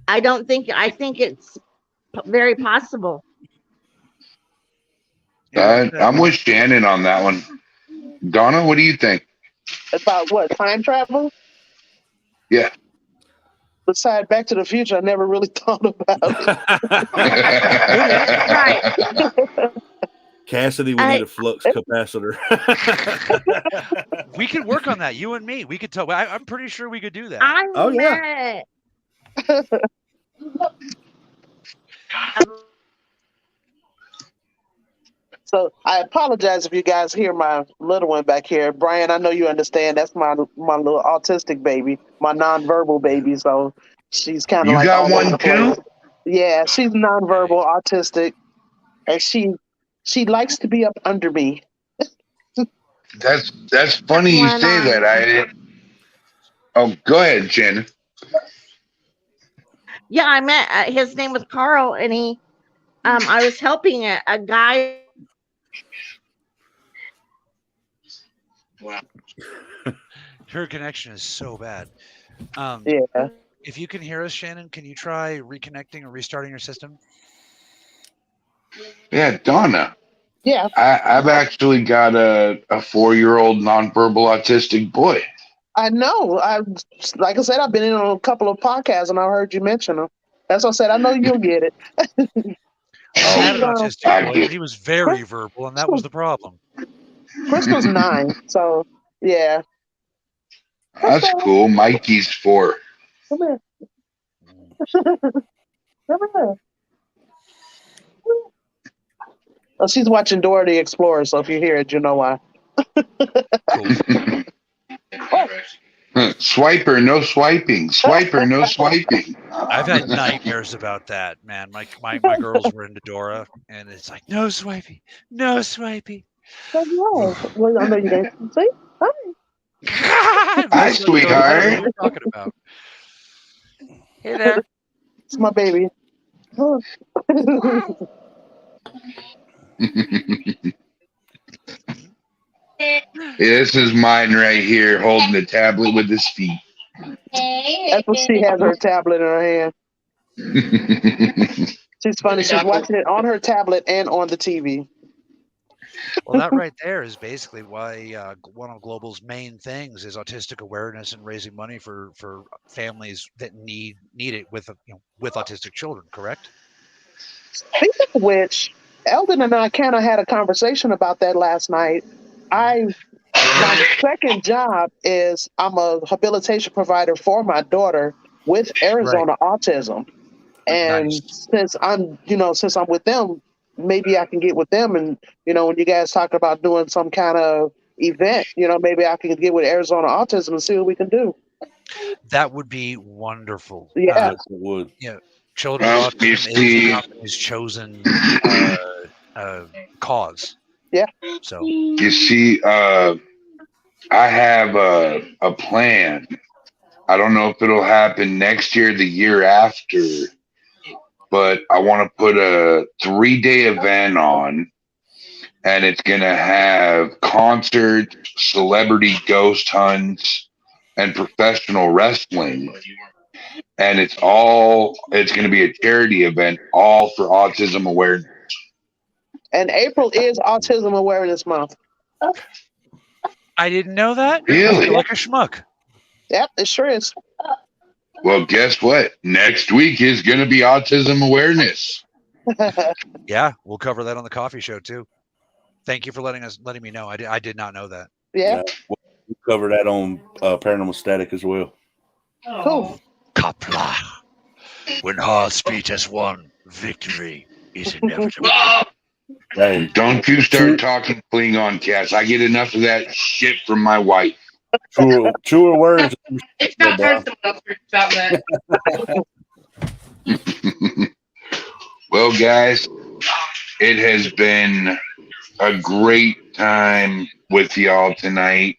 I think it's very possible. I'm with Shannon on that one. Donna, what do you think? About what? Time travel? Yeah. Besides Back to the Future, I never really thought about it. Right. Cassidy, we need a flux capacitor. We could work on that, you and me. We could tell. I'm pretty sure we could do that. I'm mad. So I apologize if you guys hear my little one back here. Brian, I know you understand. That's my little autistic baby, my nonverbal baby. So she's kind of You like got all over one the too? place. Yeah, she's nonverbal, autistic, and she likes to be up under me. That's funny you say that. Oh, go ahead, Shannon. Yeah, I met his name was Carl, and he I was helping a guy. Wow. Her connection is so bad. Yeah. If you can hear us, Shannon, can you try reconnecting or restarting your system? Yeah, Donna. Yeah. I've actually got a 4-year-old nonverbal autistic boy. I know. Like I said, I've been in on a couple of podcasts and I heard you mention them. That's what I said. I know you'll get it. I had an autistic boy, but he was very verbal, and that was the problem. Crystal's 9, so yeah. That's cool. Mikey's 4. Come here. Come here. Oh, she's watching Dora the Explorer, so if you hear it, you know why. Swiper, no swiping. Swiper, no swiping. I've had nightmares about that, man. My girls were into Dora, and it's like, no swipey, no swipey. Well, I know you guys see. Hi. Hi, sweetheart. What are you talking about? Hey there. It's my baby. This is mine right here, holding the tablet with his feet. That's what she has, her tablet in her hand. She's funny. She's watching it on her tablet and on the TV. Well, that right there is basically why one of Global's main things is autistic awareness and raising money for families that need it with with autistic children. Correct? Speaking of which, Eldon and I kind of had a conversation about that last night. My second job is I'm a habilitation provider for my daughter with Arizona Autism, and since I'm with them, maybe I can get with them, and when you guys talk about doing some kind of event, maybe I can get with Arizona Autism and see what we can do. That would be wonderful. Yeah, Yes, it would. Yeah, children with autism is the company's chosen cause. Yeah. So You see, I have a plan. I don't know if it'll happen next year, the year after, but I want to put a 3-day event on, and it's going to have concerts, celebrity ghost hunts, and professional wrestling. And it's going to be a charity event, all for autism awareness. and April is Autism Awareness Month. I didn't know that. Really? You're like a schmuck. Yep, it sure is. Well, guess what? Next week is going to be autism awareness. Yeah, we'll cover that on the coffee show too. Thank you for letting me know. I did not know that. Yeah. We'll cover that on Paranormal Static as well. Cool. Kapla. When hearts beat as one, victory is inevitable. Hey, Don't you start talking Klingon, Cass. I get enough of that shit from my wife. truer words. It's about time someone else heard about that. Well, guys, it has been a great time with y'all tonight.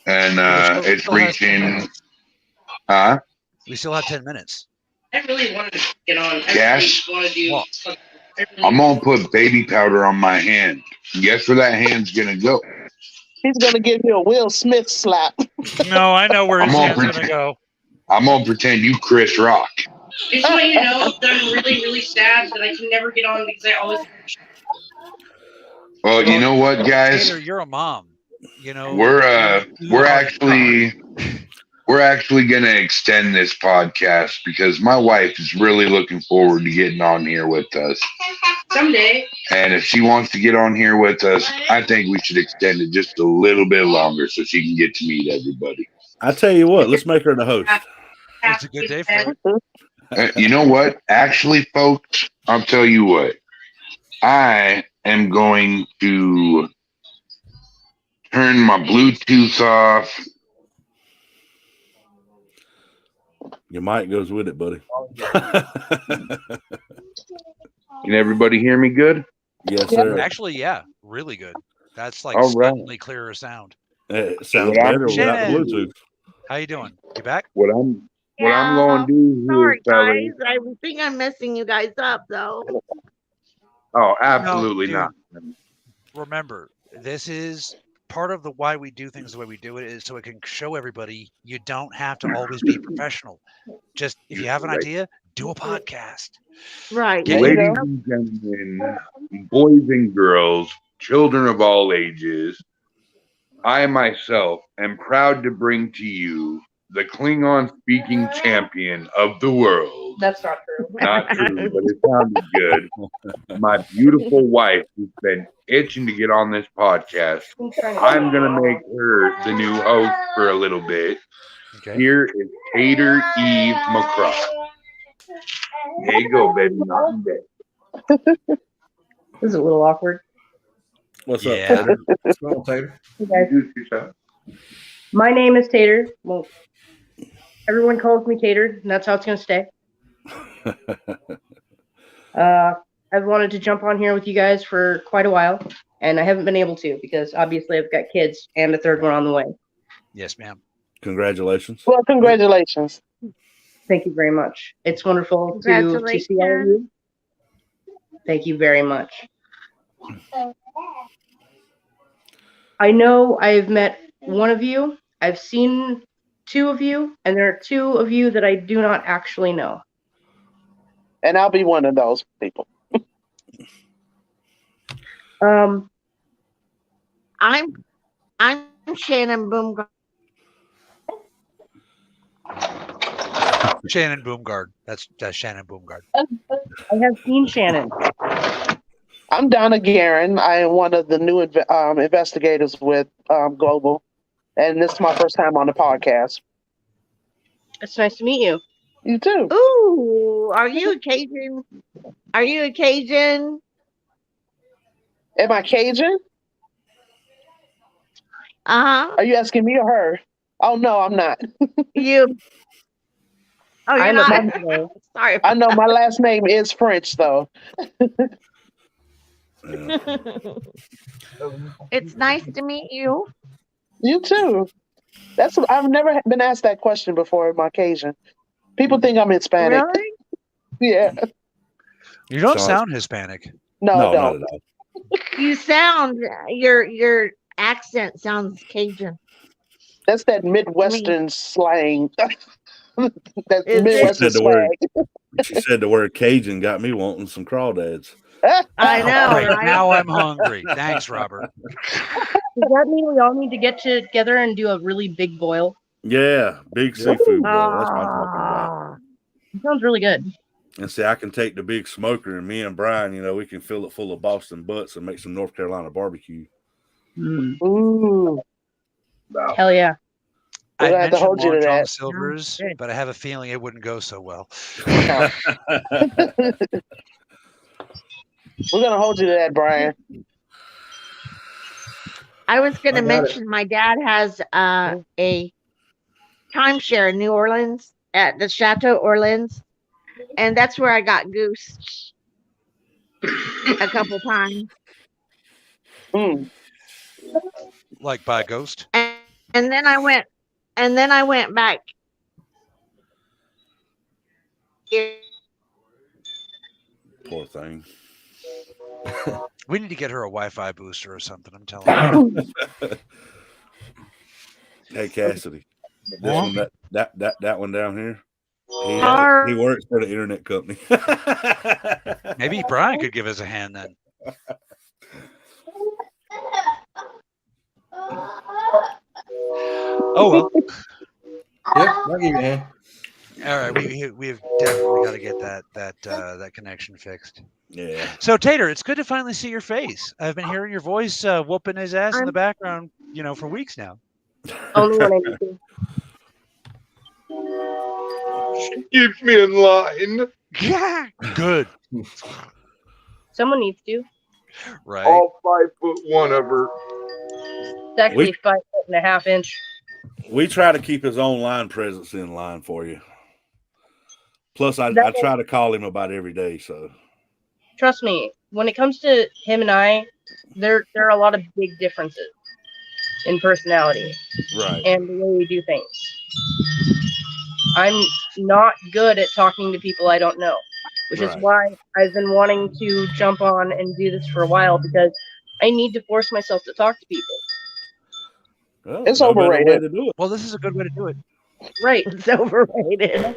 And it's reaching... Huh? We still have 10 minutes. I really wanted to get on. Yes. I really want to do. I'm going to put baby powder on my hand. Guess where that hand's going to go? He's going to give you a Will Smith slap. No, I know where his I'm hand's going to go. I'm going to pretend you Chris Rock. Just want you to know that I'm really, really sad that I can never get on because I always. Well, you know what, guys? Tater, you're a mom. We're actually going to extend this podcast because my wife is really looking forward to getting on here with us. Someday. And if she wants to get on here with us, I think we should extend it just a little bit longer so she can get to meet everybody. I tell you what, let's make her the host. It's a good day for it. You know what? Actually, folks, I'll tell you what. I am going to turn my Bluetooth off. Your mic goes with it, buddy. Can everybody hear me good? Yes, sir. Actually, yeah, really good. That's like All right. slightly clearer sound. It sounds better without the Bluetooth. How you doing? You back? What I'm going to do Sorry, here, guys. I think I'm messing you guys up, though. Oh, absolutely No, not. Remember, this is part of the why we do things the way we do it is so it can show everybody you don't have to always be professional. Just if you have an idea, do a podcast. Right. Yeah, Ladies and gentlemen, boys and girls, children of all ages, I myself am proud to bring to you the Klingon speaking champion of the world. That's not true. Not true, but it sounded good. My beautiful wife, who's been itching to get on this podcast. I'm going to make her the new host for a little bit. Okay. Here is Tater Eve McCraw. There you go, baby. Not in bed. This is a little awkward. What's Yeah. up, Tater? Small Tater. Hey guys. Introduce yourself. My name is Tater. Well, everyone calls me Tater, and that's how it's going to stay. I've wanted to jump on here with you guys for quite a while, and I haven't been able to because obviously I've got kids and a third one on the way. Yes, ma'am. Congratulations. Well, congratulations. Thank you very much. It's wonderful to see all of you. Thank you very much. I know I've met one of you. I've seen two of you, and there are two of you that I do not actually know. And I'll be one of those people. I'm Shannon Boomgard. Shannon Boomgard. That's Shannon Boomgard. I have seen Shannon. I'm Donna Guerin. I am one of the new investigators with Global, and this is my first time on the podcast. It's nice to meet you. You too. Ooh, are you a Cajun? Are you a Cajun? Am I Cajun? Uh-huh. Are you asking me or her? Oh no, I'm not. You. Oh, you're I'm not. a Sorry. I know my last name is French though. It's nice to meet you. You too. I've never been asked that question before. Am I Cajun? People think I'm Hispanic. Really? Yeah. You don't So- sound Hispanic. No, No, I not don't. at all. You sound your accent sounds Cajun. That's that Midwestern slang. That Is it? Midwestern Said the word. swag. She said the word Cajun got me wanting some crawdads. I know, Great. right? Now I'm hungry. Thanks, Robert. Does that mean we all need to get together and do a really big boil? Yeah, big seafood boil. That's what I'm talking about. Ah. It sounds really good. And see, I can take the big smoker, and me and Brian, we can fill it full of Boston butts and make some North Carolina barbecue. Mm. Ooh. Hell yeah. I We'll have to mentioned hold you to Long John that. Silver's, Good. but I have a feeling it wouldn't go so well. No. We're gonna hold you to that, Brian. I was going I to got it. mention my dad has a timeshare in New Orleans at the Chateau Orleans, and that's where I got goose a couple times. Mm. Like by a ghost. And then I went back. Poor thing. We need to get her a Wi-Fi booster or something. I'm telling you. Hey, Cassidy. This one, that one down here. He works for the internet company. Maybe Brian could give us a hand then. Oh well. Yeah, I'll give you a hand. All right, we've definitely got to get that connection fixed. Yeah. So Tater, it's good to finally see your face. I've been hearing your voice whooping his ass in the background, for weeks now. Only when I need to. Keeps me in line. Yeah, good. Someone needs to. Right. All 5'1" of her. It's actually 5.5 inch. We try to keep his online presence in line for you. Plus, I try to call him about every day. So, Trust me, when it comes to him and I, there are a lot of big differences in personality right. and the way we do things. I'm not good at talking to people I don't know, which is why I've been wanting to jump on and do this for a while, because I need to force myself to talk to people. Well, It's no better way overrated. to do it. Well, this is a good way to do it. Right. It's overrated.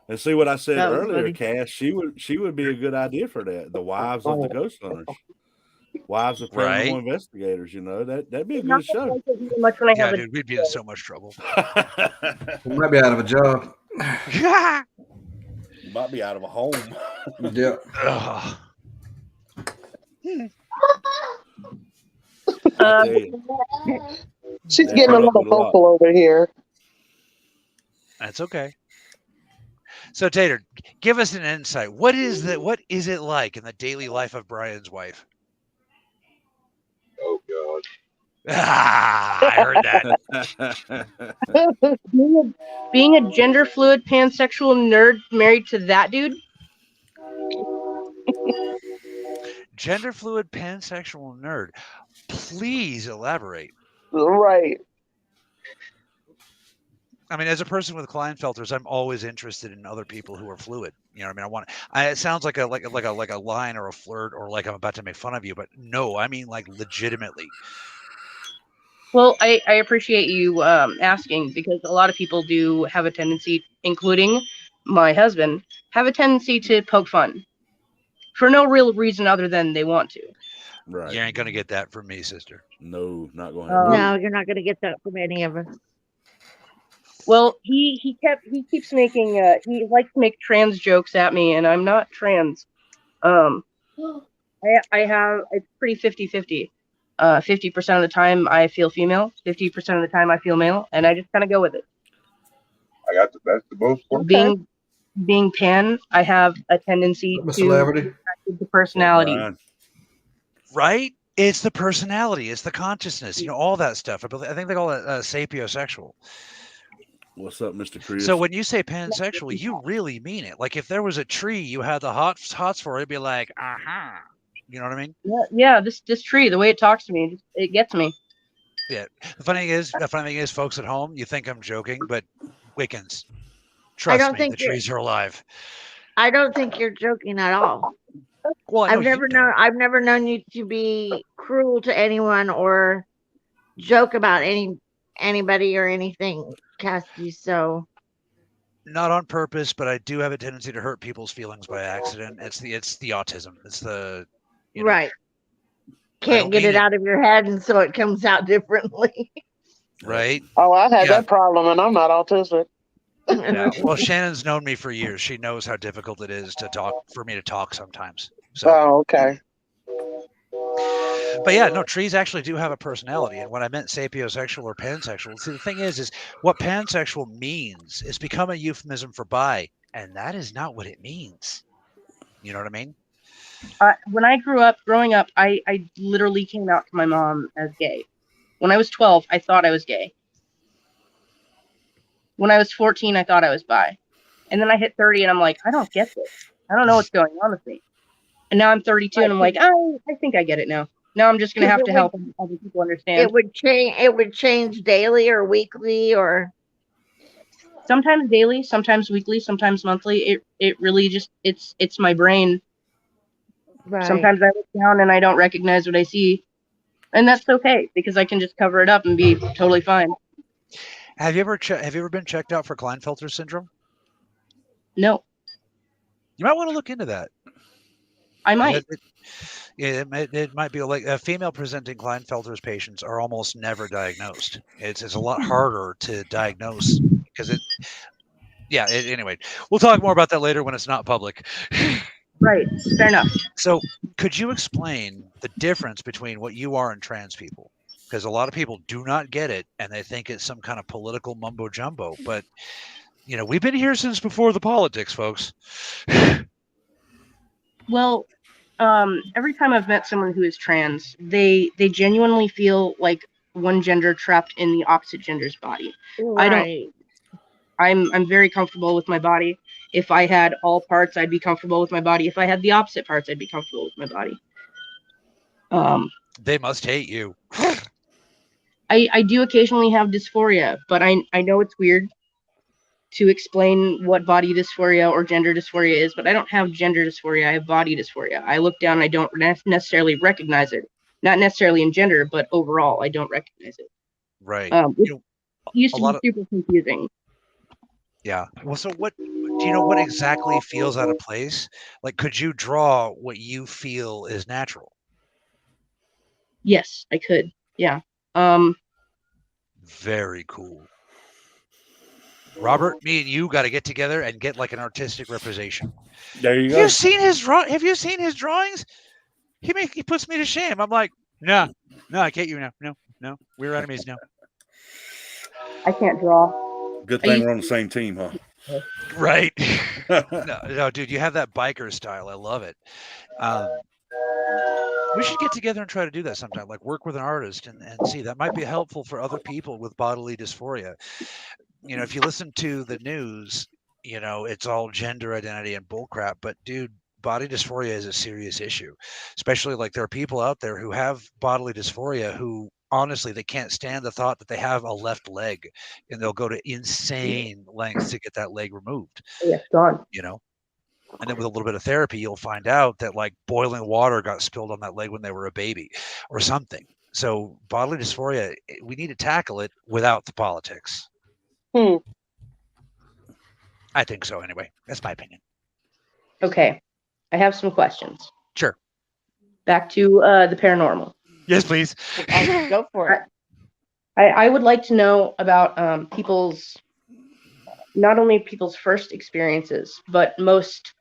And see what I said That was earlier, funny. Cass. She would be a good idea for that. The wives of the ghost hunters, wives of paranormal investigators. That'd be a good show. Much when I Yeah, have dude, we'd be in so much trouble. We might be out of a job. Might be out of a home. Yeah. Ugh. I tell you. She's Yeah, getting a put up little with a lot. vocal over here. That's okay. So Tater, give us an insight. What is it like in the daily life of Brian's wife? Oh God. I heard that. Being a gender fluid pansexual nerd married to that dude. Gender fluid pansexual nerd. Please elaborate. Right. I mean, as a person with Klinefelters, I'm always interested in other people who are fluid. You know what I mean? It sounds like a line or a flirt, or like I'm about to make fun of you, but no, I mean like legitimately. Well, I appreciate you asking, because a lot of people do have a tendency, including my husband, have a tendency to poke fun for no real reason other than they want to. Right. You ain't gonna get that from me, sister. No, not going to happen. No, you're not going to get that from any of us. Well, he keeps making he likes to make trans jokes at me, and I'm not trans. I have it's pretty 50-50. 50% of the time I feel female, 50% of the time I feel male, and I just kind of go with it. I got the best of both worlds. Being pan, I have a tendency to celebrity. the personality. Right? It's the personality. It's the consciousness. You know, all that stuff. I think they call it sapiosexual. What's up, Mr. Chris? So when you say pansexual, you really mean it. Like if there was a tree you had the hots for, it'd be like, uh-huh. You know what I mean? Yeah. This tree, the way it talks to me, it gets me. Yeah. The funny thing is, folks at home, you think I'm joking, but Wiccans, trust me, the trees are alive. I don't think you're joking at all. Well, I've never known you to be cruel to anyone or joke about anybody or anything, Cassie. So not on purpose, but I do have a tendency to hurt people's feelings by accident. It's the autism. It's the right. Can't get it out of your head, and so it comes out differently. Right. Oh, I had that problem, and I'm not autistic. Yeah. Well, Shannon's known me for years. She knows how difficult it is for me to talk sometimes. So. Oh, okay. But yeah, no, trees actually do have a personality. And when I meant sapiosexual or pansexual, see, the thing is what pansexual means is become a euphemism for bi, and that is not what it means. You know what I mean? When I growing up, I literally came out to my mom as gay. When I was 12, I thought I was gay. When I was 14, I thought I was bi. And then I hit 30 and I'm like, I don't get this. I don't know what's going on with me. And now I'm 32 and I'm like, I think I get it now. Now I'm just going to have to help other people understand. It would change daily or weekly, or sometimes daily, sometimes weekly, sometimes monthly. It really just it's my brain. Right. Sometimes I look down and I don't recognize what I see. And that's okay, because I can just cover it up and be totally fine. Have you ever been checked out for Klinefelter syndrome? No. You might want to look into that. I might. It might be like female presenting Klinefelter's patients are almost never diagnosed. It's a lot harder to diagnose because anyway, we'll talk more about that later when it's not public. Right. Fair enough. So could you explain the difference between what you are and trans people? Because a lot of people do not get it, and they think it's some kind of political mumbo jumbo. But, we've been here since before the politics, folks. Well, every time I've met someone who is trans, they genuinely feel like one gender trapped in the opposite gender's body. Right. I'm very comfortable with my body. If I had all parts, I'd be comfortable with my body. If I had the opposite parts, I'd be comfortable with my body. They must hate you. I do occasionally have dysphoria, but I know it's weird to explain what body dysphoria or gender dysphoria is, but I don't have gender dysphoria. I have body dysphoria. I look down and I don't necessarily recognize it. Not necessarily in gender, but overall, I don't recognize it. Right. It used to be super confusing. Yeah. Well, so do you know what exactly feels out of place? Like, could you draw what you feel is natural? Yes, I could. Yeah. Very cool. Robert, me and you got to get together and get like an artistic representation. There you go. Have you seen his drawings? He puts me to shame. I'm like, no, I can't. No, we're enemies now. I can't draw. Good thing we're on the same team, huh? Right. No, dude, you have that biker style. I love it. We should get together and try to do that sometime, like work with an artist and see. That might be helpful for other people with bodily dysphoria. If you listen to the news, it's all gender identity and bullcrap. But dude, body dysphoria is a serious issue, especially like there are people out there who have bodily dysphoria who honestly, they can't stand the thought that they have a left leg, and they'll go to insane lengths to get that leg removed. Yeah, gone. And then with a little bit of therapy, you'll find out that like boiling water got spilled on that leg when they were a baby or something. So bodily dysphoria, we need to tackle it without the politics. Hmm. I think so anyway. That's my opinion. Okay. I have some questions. Sure. Back to the paranormal. Yes, please. Go for it. I would like to know about people's, not only people's first experiences, but most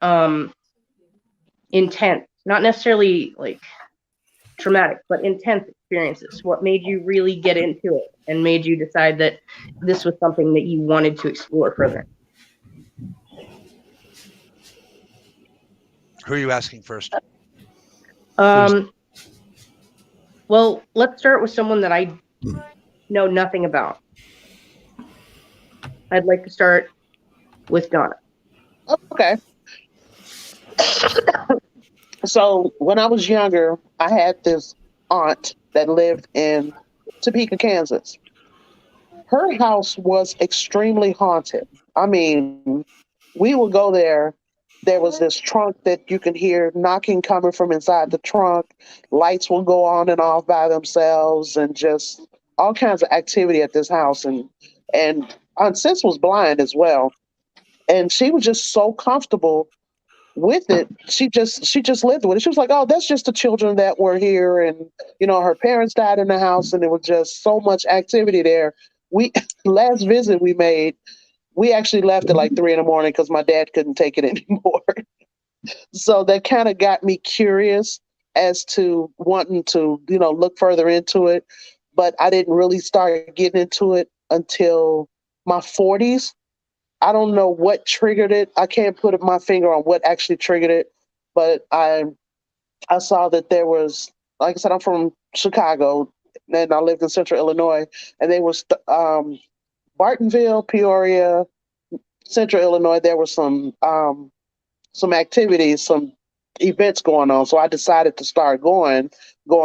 intense, not necessarily like traumatic, but intense experiences. What made you really get into it and made you decide that this was something that you wanted to explore further? Who are you asking first? Well, let's start with someone that I know nothing about. I'd like to start with Donna. Okay. So when I was younger, I had this aunt that lived in Topeka, Kansas. Her house was extremely haunted. I mean, we would go there. There was this trunk that you can hear knocking coming from inside the trunk. Lights will go on and off by themselves, and just all kinds of activity at this house. And Aunt Sis was blind as well, and she was just so comfortable with it. She just lived with it. She was like, "Oh, that's just the children that were here," and her parents died in the house, and there was just so much activity there. We last visit we made, we actually left at like 3 a.m. because my dad couldn't take it anymore. So that kind of got me curious as to wanting to, look further into it. But I didn't really start getting into it until my 40s. I don't know what triggered it. I can't put my finger on what actually triggered it. But I saw that there was, like I said, I'm from Chicago, and I lived in Central Illinois, and there was Bartonville, Peoria, Central Illinois. There were some activities, some events going on. So I decided to start go on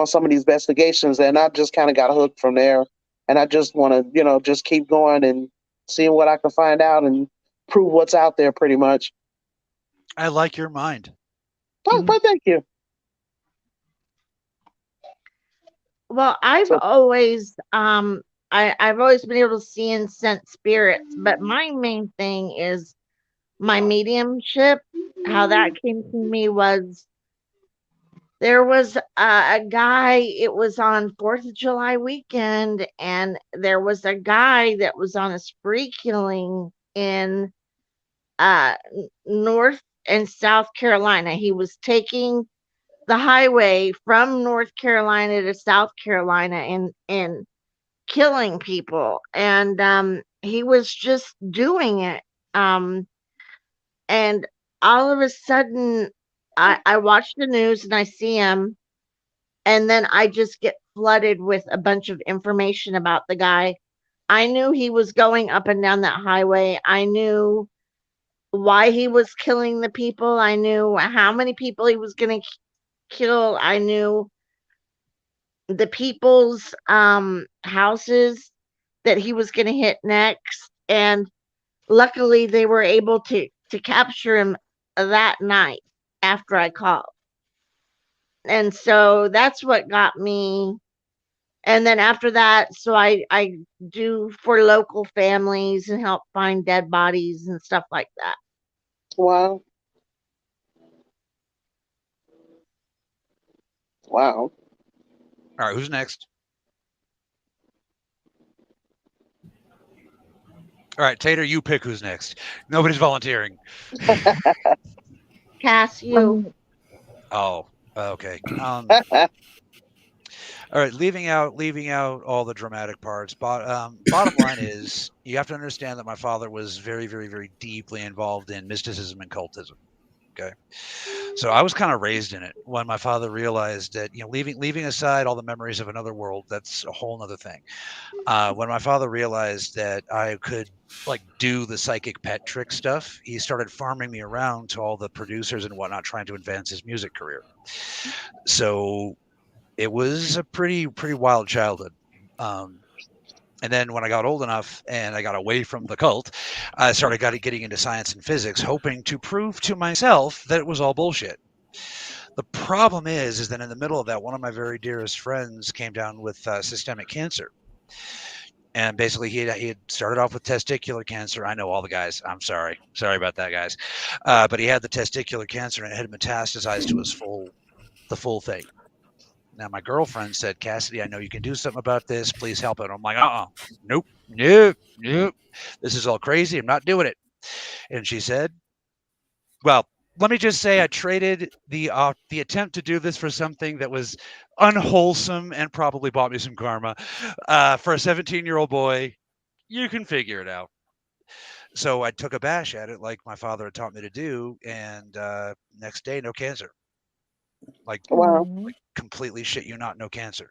some of these investigations, and I just kind of got hooked from there. And I just want to, just keep going and seeing what I can find out and prove what's out there, pretty much. I like your mind. Oh, but thank you. Well, I've always I've always been able to see and sense spirits, but my main thing is my mediumship. How that came to me was there was a guy, it was on 4th of July weekend, and there was a guy that was on a spree killing in North and South Carolina. He was taking the highway from North Carolina to South Carolina and killing people. And he was just doing it. And all of a sudden, I watch the news and I see him, and then I just get flooded with a bunch of information about the guy. I knew he was going up and down that highway. I knew why he was killing the people. I knew how many people he was going to kill. I knew the people's houses that he was going to hit next. And luckily, they were able to capture him that night after I called. And so that's what got me. And then after that, so I do for local families and help find dead bodies and stuff like that. Wow. Wow. All right, who's next? All right, Tater, you pick who's next. Nobody's volunteering. Cass, you. Oh, okay. All right, leaving out all the dramatic parts. Bottom line is, you have to understand that my father was very, very, very deeply involved in mysticism and cultism. Okay, so I was kind of raised in it. When my father realized that, leaving aside all the memories of another world, that's a whole nother thing. When my father realized that I could do the psychic pet trick stuff, he started farming me around to all the producers and whatnot, trying to advance his music career. So it was a pretty wild childhood. And then when I got old enough and I got away from the cult, I started getting into science and physics, hoping to prove to myself that it was all bullshit. The problem is that in the middle of that, one of my very dearest friends came down with systemic cancer. And basically, he had started off with testicular cancer. I know all the guys. I'm sorry about that, guys. But he had the testicular cancer, and it had metastasized to the full thing. Now, my girlfriend said, "Cassidy, I know you can do something about this. Please help it." I'm like, nope. This is all crazy. I'm not doing it. And she said, "Well, let me just say I traded the attempt to do this for something that was unwholesome and probably bought me some karma. For a 17-year-old boy, you can figure it out." So I took a bash at it like my father had taught me to do, and next day, no cancer. Wow. Completely shit you not, no cancer.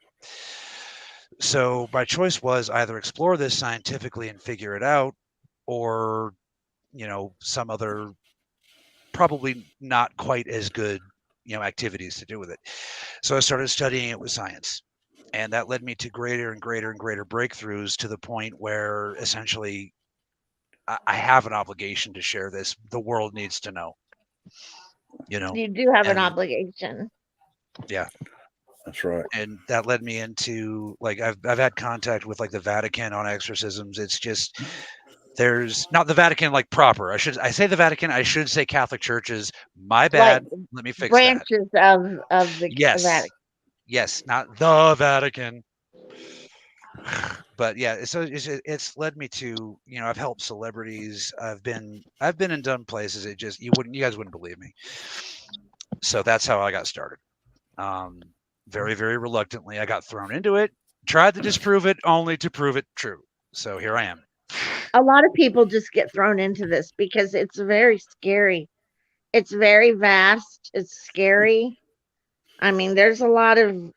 So my choice was either explore this scientifically and figure it out, or some other probably not quite as good activities to do with it. So I started studying it with science, and that led me to greater and greater and greater breakthroughs, to the point where essentially I have an obligation to share this. The world needs to know. You do have an and obligation. yeah, That's right. and that led me into I've had contact with the Vatican on exorcisms. It's just, there's not the Vatican proper. I say the Vatican. I should say Catholic churches. My bad. Let me fix that. Branches of the Yes. Vatican. Yes, not the Vatican. But yeah, so it's led me to, I've helped celebrities. I've been in dumb places. It just, you guys wouldn't believe me. So that's how I got started. Very, very reluctantly, I got thrown into it. Tried to disprove it, only to prove it true. So here I am. A lot of people just get thrown into this because it's very scary. It's very vast. It's scary. I mean, there's a lot of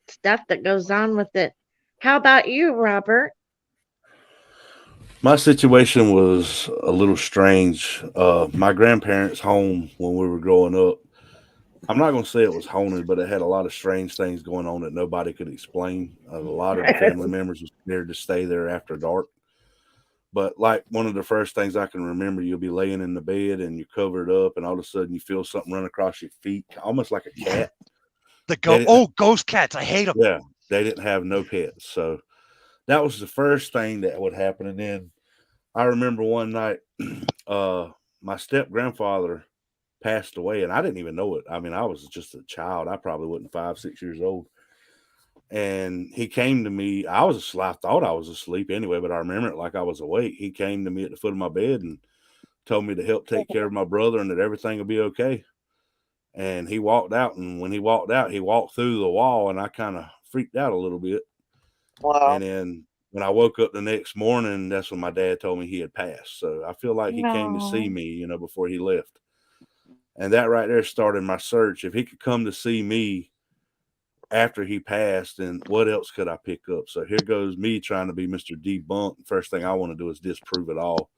stuff that goes on with it. How about you, Robert? My situation was a little strange. My grandparents' home when we were growing up, I'm not going to say it was haunted, but it had a lot of strange things going on that nobody could explain. A lot of the family members were scared to stay there after dark. But one of the first things I can remember, you'll be laying in the bed and you're covered up, and all of a sudden you feel something run across your feet, almost like a cat. Ghost cats. I hate them. Yeah, they didn't have no pets. So that was the first thing that would happen. And then I remember one night, my step grandfather passed away, and I didn't even know it. I mean, I was just a child. I probably wasn't 5, 6 years old. And he came to me. I thought I was asleep anyway, but I remember it like I was awake. He came to me at the foot of my bed and told me to help take care of my brother and that everything will be okay. And he walked out. And when he walked out, he walked through the wall, and I kind of freaked out a little bit. Wow. And then when I woke up the next morning, that's when my dad told me he had passed. So I feel like he came to see me, before he left. And that right there started my search. If he could come to see me after he passed, then what else could I pick up? So here goes me trying to be Mr. Debunk. First thing I want to do is disprove it all.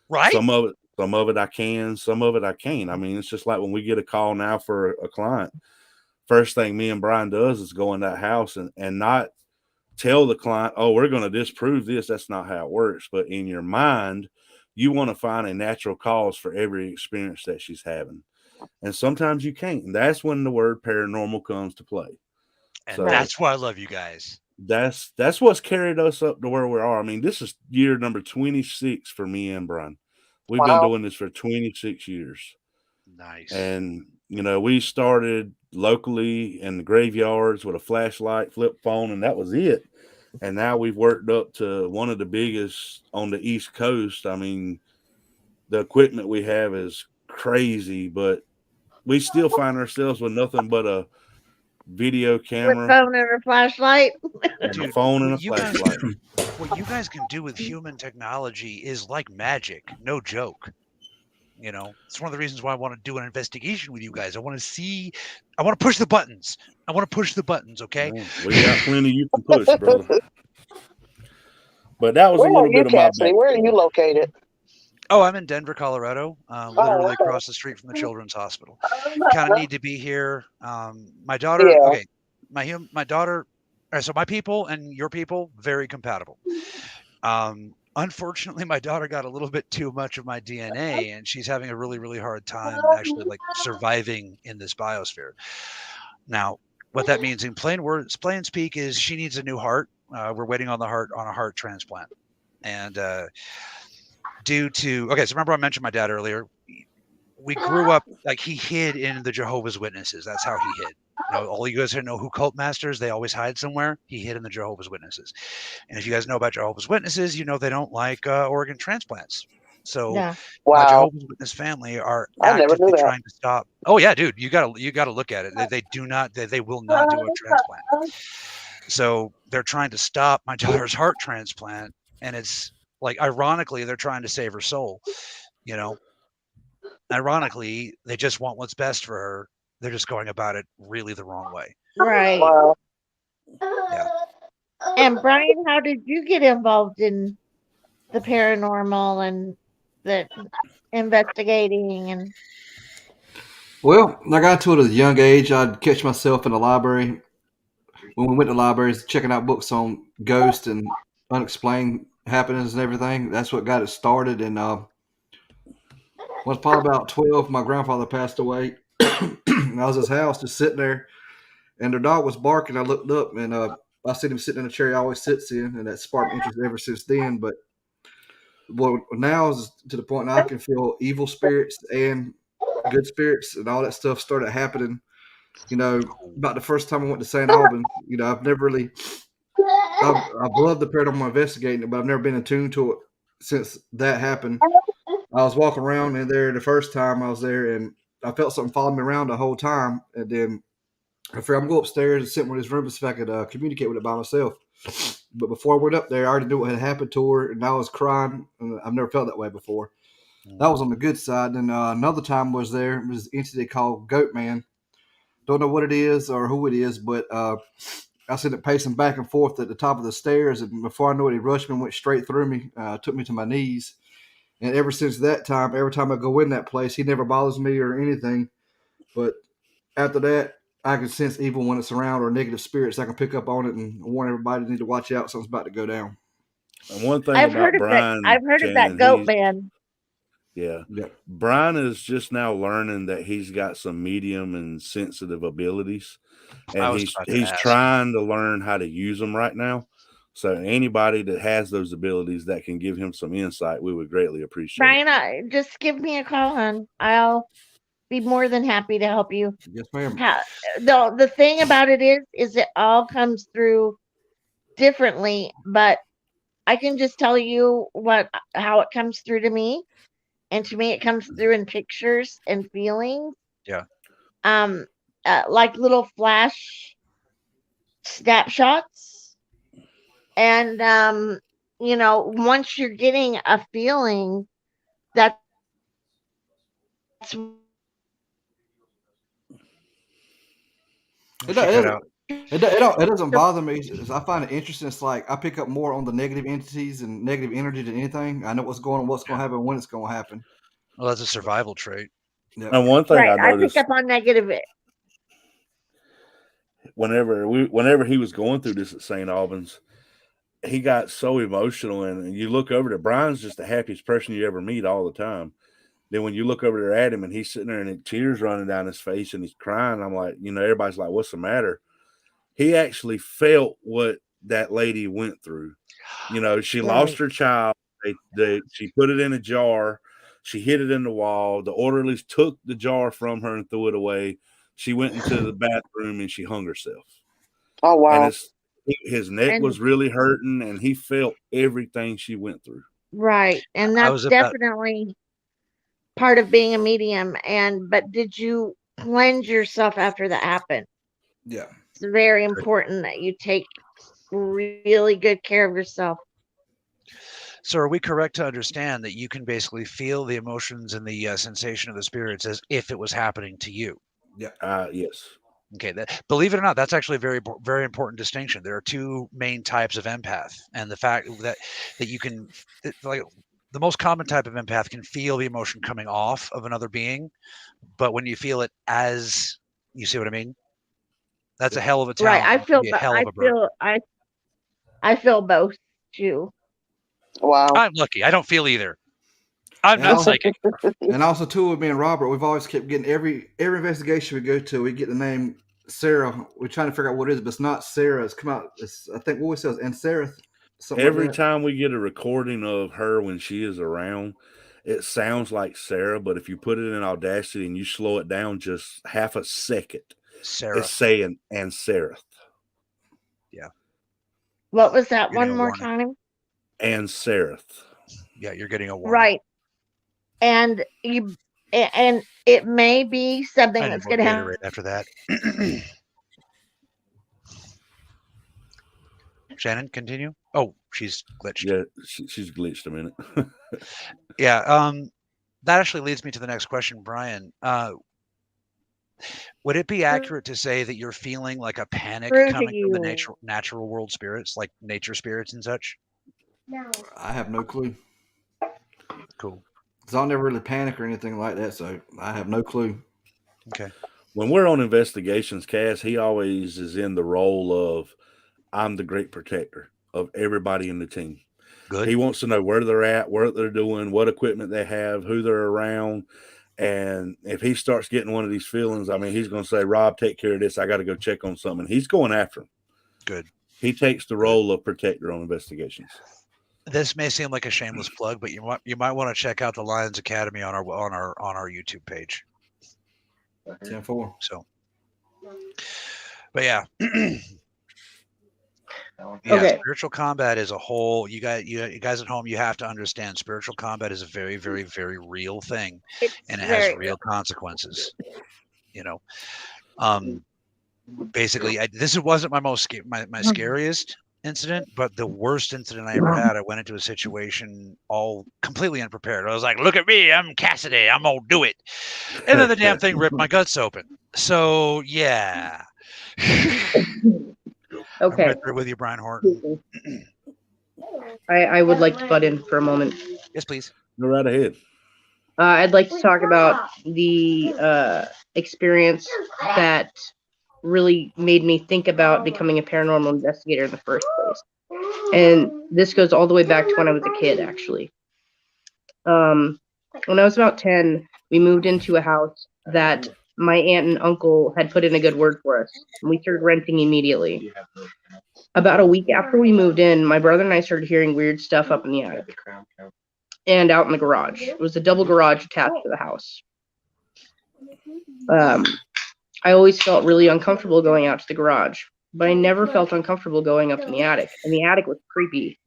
Right. Some of it I can, some of it I can't. I mean, it's just like when we get a call now for a client. First thing me and Brian does is go in that house and not tell the client, oh, we're going to disprove this. That's not how it works. But in your mind, you want to find a natural cause for every experience that she's having. And sometimes you can't. And that's when the word paranormal comes to play. And that's why I love you guys. That's what's carried us up to where we are. I mean, this is year number 26 for me and Brian. We've been doing this for 26 years. Nice. And, we started locally in the graveyards with a flashlight, flip phone, and that was it. And now we've worked up to one of the biggest on the East Coast. I mean, the equipment we have is crazy, but we still find ourselves with nothing but a video camera, phone and a flashlight. Dude, a phone and a flashlight. What you guys can do with human technology is like magic. No joke. It's one of the reasons why I want to do an investigation with you guys. I want to push the buttons. Okay. We got plenty you can push, brother. But that was a little bit of my backstory. Where are you located? Oh, I'm in Denver, Colorado, literally across the street from the Children's Hospital. Kind of need to be here. My daughter, okay, my daughter, so my people and your people, very compatible. unfortunately, my daughter got a little bit too much of my DNA, and she's having a really, really hard time actually like surviving in this biosphere. Now, what that means in plain words, plain speak, is she needs a new heart. We're waiting on a heart transplant, and due to so remember I mentioned my dad earlier. We grew up like he hid in the Jehovah's Witnesses. That's how he hid. All you guys here know who cult masters, they always hide somewhere. He hid in the Jehovah's Witnesses. And if you guys know about Jehovah's Witnesses, you know they don't like organ transplants. So Yeah. my Wow. Jehovah's Witness family are I never knew actively that. trying to stop. Oh yeah, dude, you gotta look at it. They do not. They will not do a transplant. So they're trying to stop my daughter's heart transplant, and it's like ironically they're trying to save her soul. Ironically, they just want what's best for her. They're just going about it really the wrong way. Right. Wow. Yeah. And Brian, how did you get involved in the paranormal and the investigating and Well, I got to it at a young age. I'd catch myself in the library when we went to libraries, checking out books on ghosts and unexplained happenings and everything. That's what got it started. And was probably about 12. My grandfather passed away. And I was at his house just sitting there, and their dog was barking. I looked up, and I seen him sitting in a chair he always sits in, and that sparked interest ever since then. But now is to the point now I can feel evil spirits and good spirits, and all that stuff started happening. About the first time I went to St. Albans, I've never really, I've loved the paranormal investigating, but I've never been attuned to it since that happened. I was walking around in there the first time I was there, and I felt something following me around the whole time. And then I figured I'm going to go upstairs and sit in his room to see if I could communicate with it by myself. But before I went up there, I already knew what had happened to her, and I was crying. And I've never felt that way before. That was on the good side. And another time was there was an entity called Goat Man. Don't know what it is or who it is, but I seen it pacing back and forth at the top of the stairs. And before I knew it, he rushed me and went straight through me, took me to my knees. And ever since that time, every time I go in that place, he never bothers me or anything. But after that, I can sense evil when it's around or negative spirits. I can pick up on it and warn everybody need to watch out. Something's about to go down. And one thing I've about heard of that. Brian, I've heard of that Shannon, goat man. yeah. Yeah. Brian is just now learning that he's got some medium and sensitive abilities, and he's trying to learn how to use them right now. So anybody that has those abilities that can give him some insight, we would greatly appreciate it. Brian, just give me a call, hon. I'll be more than happy to help you. Yes, ma'am. The thing about it is it all comes through differently, but I can just tell you how it comes through to me. And to me, it comes through in pictures and feelings. Yeah. Like little flash snapshots. And, once you're getting a feeling, that's it doesn't bother me. I find it interesting. It's like I pick up more on the negative entities and negative energy than anything. I know what's going on, what's going to happen, when it's going to happen. Well, that's a survival trait. Yeah. And one thing I noticed, pick up on negative. whenever he was going through this at St. Albans, he got so emotional, and you look over to Brian's just the happiest person you ever meet all the time. Then when you look over there at him and he's sitting there and tears running down his face and he's crying, I'm like, everybody's like, what's the matter? He actually felt what that lady went through. She lost her child. She put it in a jar. She hid it in the wall. The orderlies took the jar from her and threw it away. She went into the bathroom and she hung herself. Oh, wow. And his neck was really hurting, and he felt everything she went through. Right. And that's definitely part of being a medium. But did you cleanse yourself after that happened? Yeah. It's very important that you take really good care of yourself. So are we correct to understand that you can basically feel the emotions and the sensation of the spirits as if it was happening to you? Yeah. Yes. Okay. Believe it or not, that's actually a very, very important distinction. There are two main types of empath, and the fact that you can, like, the most common type of empath can feel the emotion coming off of another being, but when you feel it as, you see what I mean? That's a hell of a talent. Right. I feel both too. Wow. I'm lucky. I don't feel either. I'm not psychic. And also, too, with me and Robert, we've always kept getting every investigation we go to, we get the name Sarah. We're trying to figure out what it is, but it's not Sarah. It's come out. I think what we says and Sarah. Every time we get a recording of her when she is around, it sounds like Sarah, but if you put it in Audacity and you slow it down just half a second, Sarah. it's saying and Sarah. Yeah. What was that Getting one a more warning. time? And Sarah. Yeah, you're getting a warning. Right. And it may be something I that's need more going to happen. Gatorade after that. Shannon, continue. Oh, she's glitched. Yeah, she's glitched a minute. Yeah. That actually leads me to the next question, Brian. Would it be accurate to say that you're feeling like a panic True to coming from the you. natural world spirits, like nature spirits and such? No. I have no clue. Cool. Because I'll never really panic or anything like that, so I have no clue. Okay. When we're on investigations, Cass, he always is in the role of I'm the great protector of everybody in the team. Good. He wants to know where they're at, what they're doing, what equipment they have, who they're around. And if he starts getting one of these feelings, I mean, he's going to say, Rob, take care of this. I got to go check on something. He's going after him. Good. He takes the role of protector on investigations. This may seem like a shameless plug, but you might want to check out the Lions Academy on our YouTube page. 10-4. So, but yeah. Okay. Spiritual combat is a whole. You guys at home, you have to understand. Spiritual combat is a very, very, very real thing, and it has real consequences. You know, basically, this wasn't my my scariest incident, but the worst incident I ever had. I went into a situation all completely unprepared. I was like, "Look at me, I'm Cassidy. I'm gonna do it," and then the damn thing ripped my guts open. So yeah. Okay. I'm right there with you, Brian Horton. I would like to butt in for a moment. Yes, please. Go right ahead. I'd like to talk about the experience that really made me think about becoming a paranormal investigator in the first place. And this goes all the way back to when I was a kid, actually. When I was about 10, we moved into a house that my aunt and uncle had put in a good word for us, and we started renting immediately. About a week after we moved in, my brother and I started hearing weird stuff up in the attic and out in the garage. It was a double garage attached to the house. I always felt really uncomfortable going out to the garage, but I never felt uncomfortable going up in the attic. And the attic was creepy,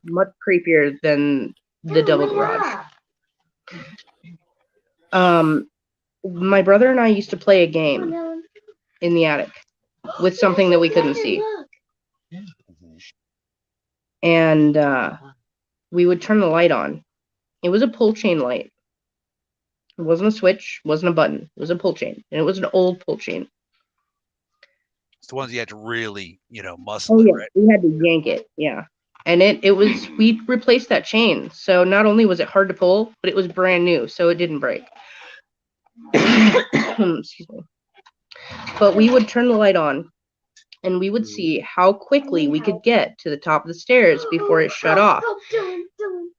much creepier than the double garage. My brother and I used to play a game in the attic with something that we couldn't see. And we would turn the light on. It was a pull chain light. It wasn't a switch, wasn't a button. It was a pull chain. And it was an old pull chain. It's the ones you had to really, muscle Oh, yeah. right? We had to yank it. Yeah. And it was, we replaced that chain. So not only was it hard to pull, but it was brand new. So it didn't break. Excuse me. But we would turn the light on and we would see how quickly we could get to the top of the stairs before it shut off.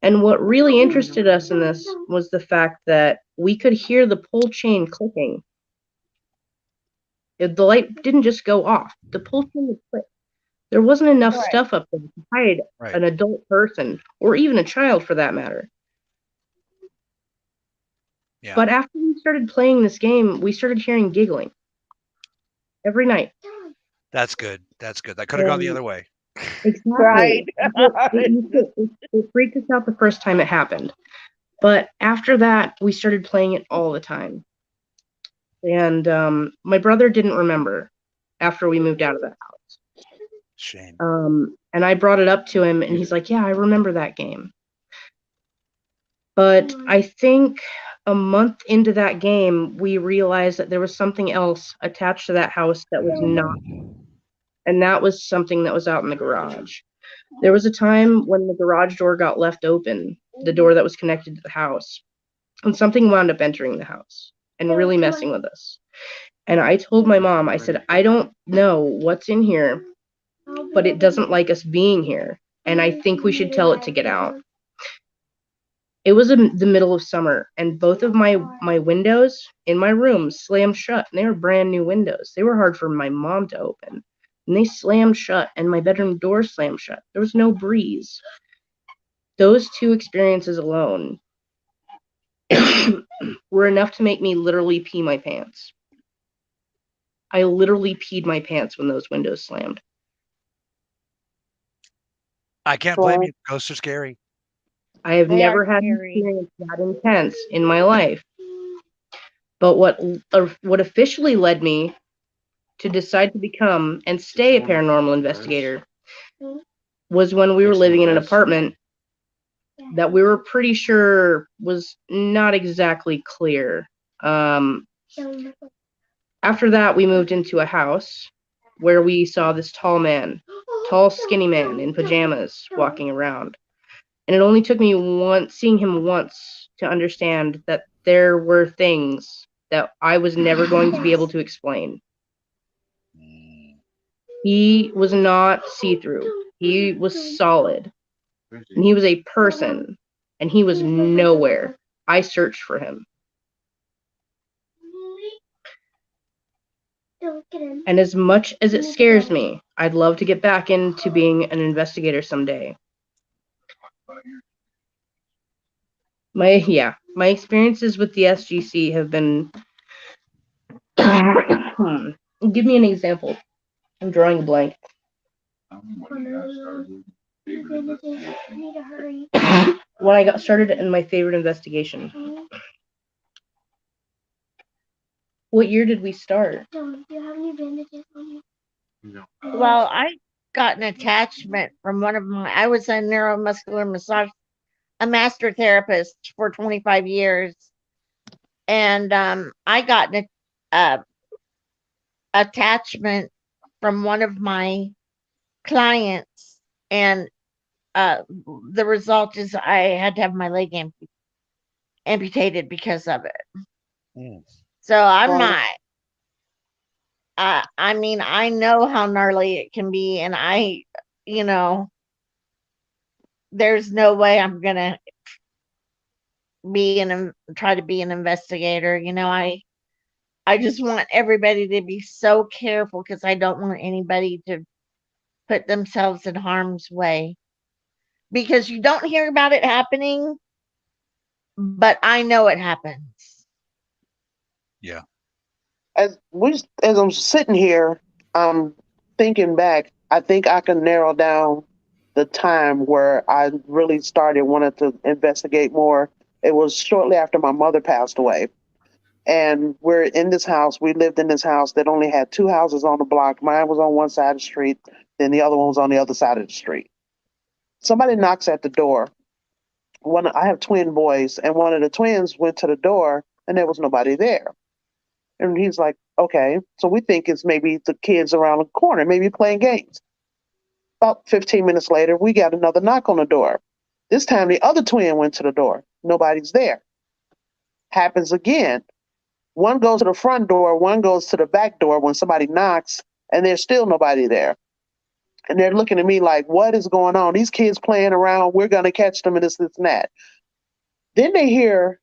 And what really interested us in this was the fact that we could hear the pull chain clicking. The light didn't just go off. The pull chain would click. There wasn't enough stuff up there to hide an adult person or even a child for that matter. Yeah. But after we started playing this game, we started hearing giggling every night. That's good. That's good. That could have gone the other way. Exactly. Right. It freaked us out the first time it happened. But after that, we started playing it all the time. And my brother didn't remember after we moved out of that house. Shame. And I brought it up to him, and he's like, yeah, I remember that game. But I think a month into that game, we realized that there was something else attached to that house that was not. And that was something that was out in the garage. There was a time when the garage door got left open, the door that was connected to the house, and something wound up entering the house and really messing with us. And I told my mom, I said, I don't know what's in here, but it doesn't like us being here. and I think we should tell it to get out. It was the middle of summer, and both of my windows in my room slammed shut, and they were brand new windows. They were hard for my mom to open, and they slammed shut, and my bedroom door slammed shut. There was no breeze. Those two experiences alone were enough to make me literally pee my pants. I literally peed my pants when those windows slammed. I can't blame you. Ghosts are scary. I have never had an experience that intense in my life. But what officially led me to decide to become and stay a paranormal investigator was when we were living in an apartment that we were pretty sure was not exactly clear. After that, we moved into a house where we saw this tall, skinny man in pajamas walking around. And it only took me seeing him once to understand that there were things that I was never going to be able to explain. He was not see-through. He was solid. And he was a person. And he was nowhere. I searched for him. And as much as it scares me, I'd love to get back into being an investigator someday. My experiences with the SGC have been... Give me an example. I'm drawing a blank. When I got started in my favorite investigation. What year did we start? Do you have any bandages on you? No. Well, I got an attachment from one of my... I was a neuromuscular massage, a master therapist for 25 years. And I got an attachment from one of my clients. And the result is I had to have my leg amputated because of it. Mm. So I'm not... I mean, I know how gnarly it can be, and there's no way I'm gonna try to be an investigator. I just want everybody to be so careful because I don't want anybody to put themselves in harm's way. Because you don't hear about it happening, but I know it happens. Yeah. As I'm sitting here, I'm thinking back. I think I can narrow down the time where I really started wanting to investigate more. It was shortly after my mother passed away. And we're in this house. We lived in this house that only had two houses on the block. Mine was on one side of the street, then the other one was on the other side of the street. Somebody knocks at the door. I have twin boys, and one of the twins went to the door, and there was nobody there. And he's like, okay. So we think it's maybe the kids around the corner, maybe playing games. About 15 minutes later, we got another knock on the door. This time, the other twin went to the door. Nobody's there. Happens again. One goes to the front door, one goes to the back door when somebody knocks, and there's still nobody there. And they're looking at me like, what is going on? These kids playing around, we're going to catch them, and this and that. Then they hear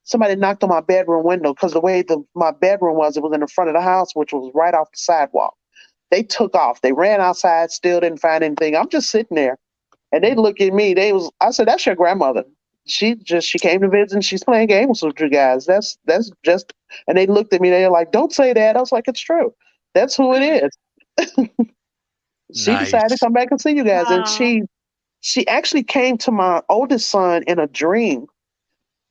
somebody knocked on my bedroom window because the way my bedroom was, it was in the front of the house, which was right off the sidewalk. They took off. They ran outside, still didn't find anything. I'm just sitting there, and they look at me. I said, "That's your grandmother. She came to visit, and she's playing games with you guys. That's just." And they looked at me. They're like, "Don't say that." I was like, "It's true. That's who it is." She decided to come back and see you guys, and she actually came to my oldest son in a dream.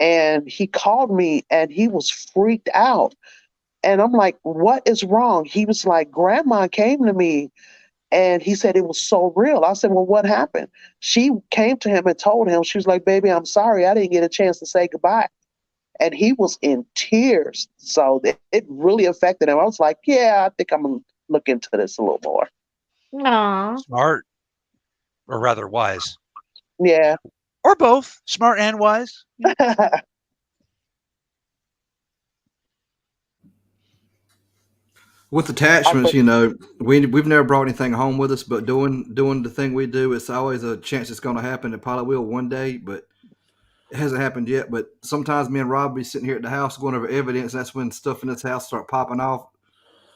And he called me and he was freaked out. And I'm like, what is wrong? He was like, Grandma came to me and he said it was so real. I said, well, what happened? She came to him and told him, she was like, baby, I'm sorry. I didn't get a chance to say goodbye. And he was in tears. So it really affected him. I was like, yeah, I think I'm going to look into this a little more. Aww. Smart. Or rather wise. Yeah. Or both, smart and wise. With attachments, we've never brought anything home with us, but doing the thing we do, it's always a chance it's going to happen. It probably will one day, but it hasn't happened yet. But sometimes me and Rob be sitting here at the house going over evidence. That's when stuff in this house start popping off,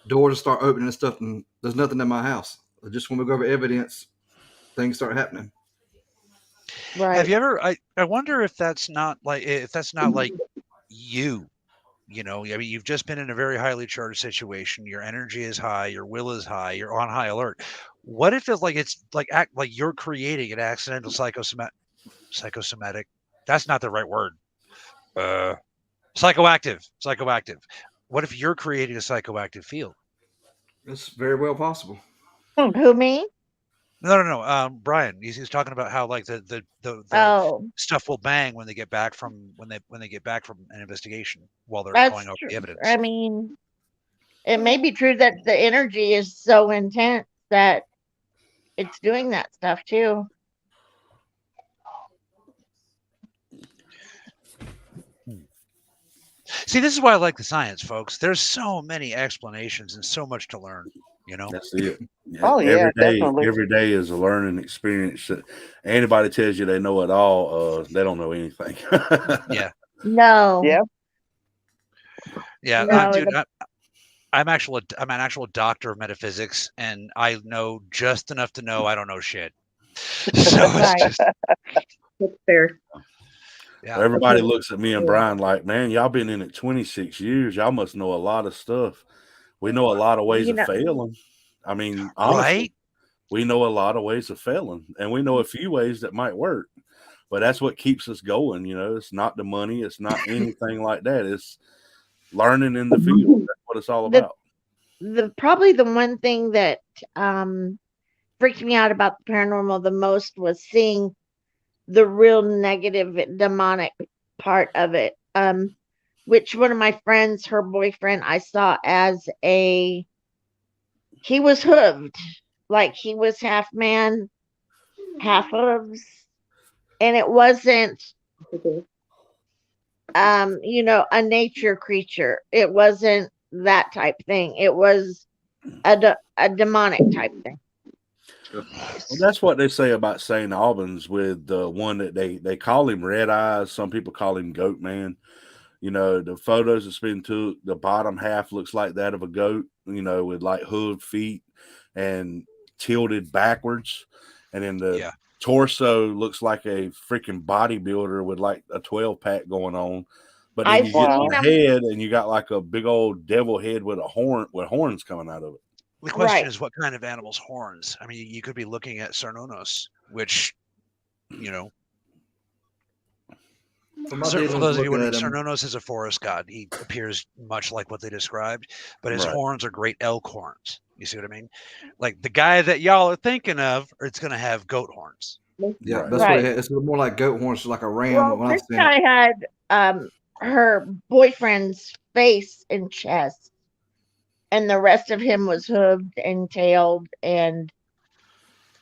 doors start opening and stuff, and there's nothing in my house. Just when we go over evidence, things start happening. Right. Have you ever? I wonder if that's not like you. I mean, you've just been in a very highly charged situation. Your energy is high. Your will is high. You're on high alert. What if it's like you're creating an accidental psychosomatic? That's not the right word. Psychoactive. What if you're creating a psychoactive field? It's very well possible. Who, me? No. Brian, he's talking about how like the stuff will bang when they get back from an investigation while they're going over the evidence. I mean, it may be true that the energy is so intense that it's doing that stuff too. See, this is why I like the science, folks. There's so many explanations and so much to learn. That's it. Oh, yeah, definitely. Every day is a learning experience. Anybody tells you they know it all, they don't know anything. Yeah. No. Yeah. Yeah, No, dude. I'm an actual doctor of metaphysics, and I know just enough to know I don't know shit. So it's just That's fair. yeah. Everybody looks at me and Brian like, man, y'all been in it 26 years. Y'all must know a lot of stuff. We know a lot of ways of failing. I mean, honestly, Right? we know a lot of ways of failing, and we know a few ways that might work. But that's what keeps us going. It's not the money. It's not anything like that. It's learning in the field. That's what it's all about. Probably the one thing that freaked me out about the paranormal the most was seeing the real negative demonic part of it. Which one of my friends, her boyfriend, I saw as he was hooved, like he was half man, half hooves, and it wasn't a nature creature. It wasn't that type thing. It was a demonic type thing. Well, that's what they say about St. Albans with the one that they call him Red Eyes. Some people call him Goat Man. The photos that's been took, the bottom half looks like that of a goat, with like hooved feet and tilted backwards. And then the torso looks like a freaking bodybuilder with like a 12-pack going on. But then you get the head and you got like a big old devil head with horns coming out of it. The question is, what kind of animal's horns? I mean, you could be looking at Cernonos, which, for those of you wondering, Cernonos is a forest god. He appears much like what they described, but his horns are great elk horns. You see what I mean? Like the guy that y'all are thinking of, it's going to have goat horns. Yeah, that's what it has. It's more like goat horns, like a ram. Well, this guy had her boyfriend's face and chest, and the rest of him was hooved and tailed and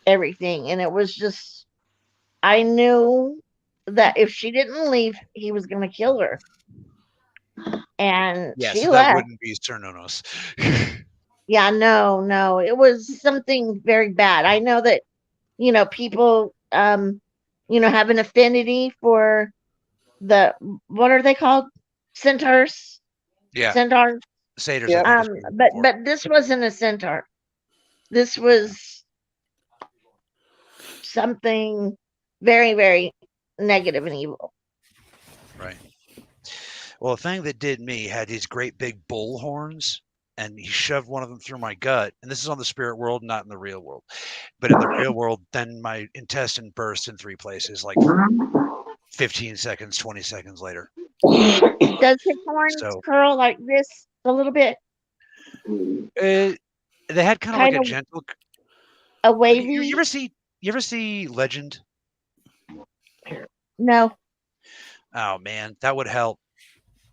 everything. And it was just, I knew that if she didn't leave, he was going to kill her. And she so left. That wouldn't be Cernonos. Yeah, no, it was something very bad. I know that, people, have an affinity for what are they called? Centaurs? Yeah. Centaurs? Satyrs. Yeah. But this wasn't a centaur. This was something very, very negative and evil. Right. Well, the thing that did me had these great big bull horns, and he shoved one of them through my gut. And this is on the spirit world, not in the real world. But in the real world, then my intestine burst in 3 places, like 15 seconds, 20 seconds later. Does his horns curl like this a little bit? They had kind of like a gentle, a wavy. You ever see Legend? No. Oh man, that would help.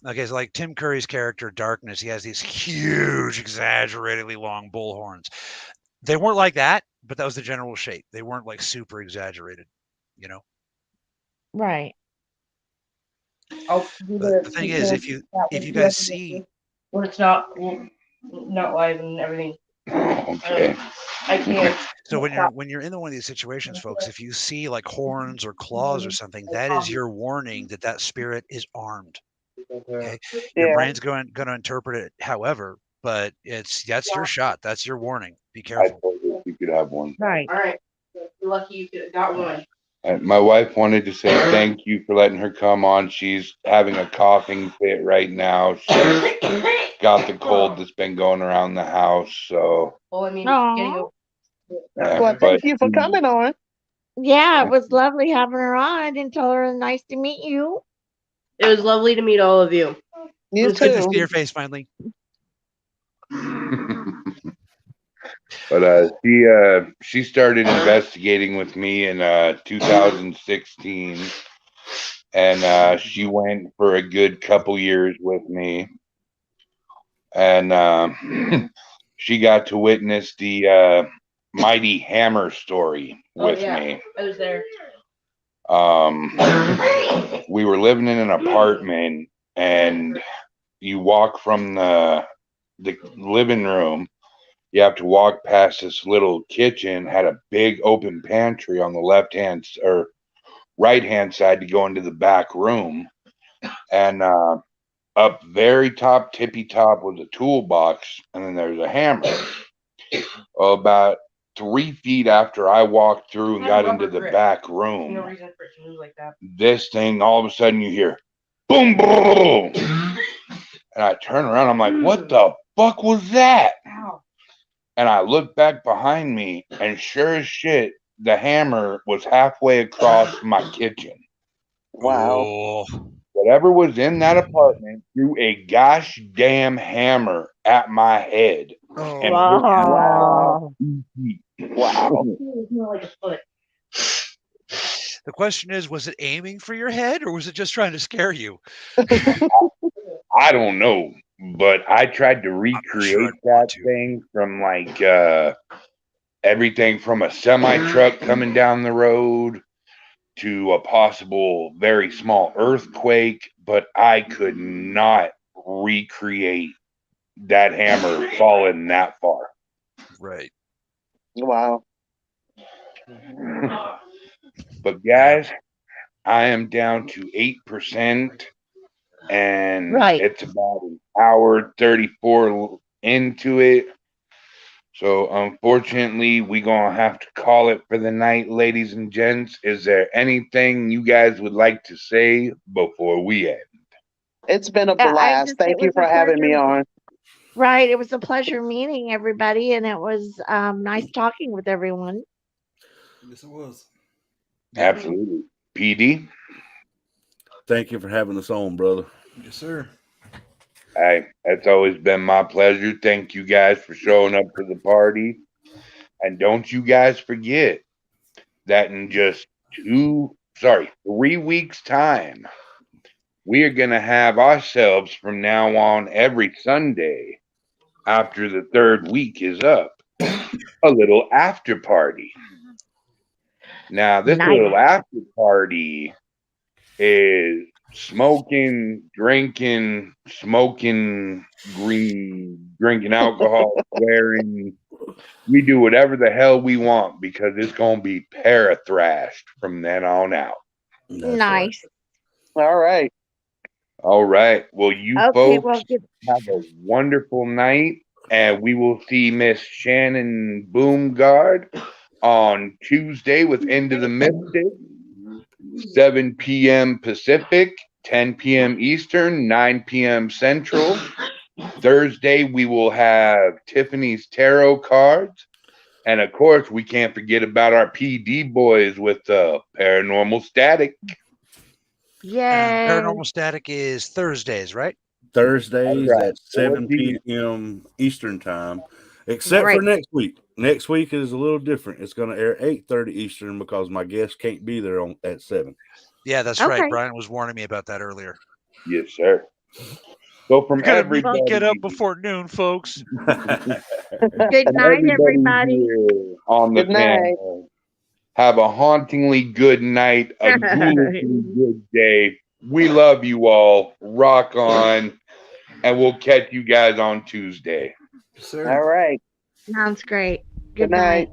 Okay, so like Tim Curry's character Darkness, he has these huge, exaggeratedly long bull horns. They weren't like that, but that was the general shape. They weren't like super exaggerated, Right. But the thing is, if you guys see, well, it's not not live and everything. Okay. I can't. So when you're in one of these situations, folks, if you see like horns or claws or something, that is your warning that that spirit is armed. Okay, your Yeah. brain's going to interpret it however, but that's your shot. That's your warning. Be I careful. told you you could have one. Right. All right. You're lucky you got one. My wife wanted to say thank you for letting her come on. She's having a coughing fit right now. She's got the cold that's been going around the house. So, Well, I mean, Aw. getting over. Well, thank you for coming on. Yeah, it was lovely having her on. I didn't tell her nice to meet you. It was lovely to meet all of you. You It's good to too. see your face finally. But she started investigating with me in 2016, and she went for a good couple years with me, and she got to witness the mighty hammer story with me. I was there. We were living in an apartment, and you walk from the living room. You have to walk past this little kitchen, had a big open pantry on the left hand or right hand side to go into the back room. And up very top, tippy top was a toolbox, and then there's a hammer. About 3 feet after I walked through and got into the back room, No reason for it to move like that. this thing, all of a sudden you hear boom, boom. And I turn around, I'm like, what the fuck was that? Ow. And I look back behind me, and sure as shit, the hammer was halfway across my kitchen. Wow. Oh, Whatever was in that apartment threw a gosh damn hammer at my head. oh. And Wow. Wow. It was more like a foot. The question is, was it aiming for your head or was it just trying to scare you? I don't know, but I tried to recreate sure I'd want that to. thing from like everything from a semi truck coming down the road to a possible very small earthquake, but I could not recreate that hammer falling that far. Right. Wow. But guys, I am down to 8%, and Right. it's about an hour 34 into it. So unfortunately, we're gonna have to call it for the night, ladies and gents. Is there anything you guys would like to say before we end? It's been a I blast. just- Thank it you was for a having me pleasure. on. Right. It was a pleasure meeting everybody, and it was nice talking with everyone. Yes, it was. Absolutely. PD? Thank you for having us on, brother. Yes, sir. Hey, it's always been my pleasure. Thank you guys for showing up to the party. And don't you guys forget that in just 3 weeks' time, we are going to have ourselves from now on every Sunday after the third week is up, a little after party. Now, this Nice. little after party is smoking, drinking, drinking alcohol, swearing. We do whatever the hell we want because it's going to be parathrashed from then on out. That's Nice. All right. All right. Well, you Okay. folks Well, good. have a wonderful night, and we will see Miss Shannon Boomgard on Tuesday with Into the Mystic, 7 p.m. Pacific, 10 p.m. Eastern, 9 p.m. Central. Thursday, we will have Tiffany's Tarot cards. And, of course, we can't forget about our PD boys with Paranormal Static. Yay. Paranormal Static is Thursdays, right? Thursdays That's right. at 7 4 p.m. Eastern time, except for Right. next week. Next week is a little different. It's going to air 8:30 Eastern because my guest can't be there at 7. Yeah, that's Okay. right. Brian was warning me about that earlier. Yes, sir. So from You gotta make me everybody, get up before noon, folks. Good from night, everybody. here on the Good night. panel, have a hauntingly good night, a ghoulishly good day. We love you all. Rock on, and we'll catch you guys on Tuesday. Sir. All right. Sounds great. Good night.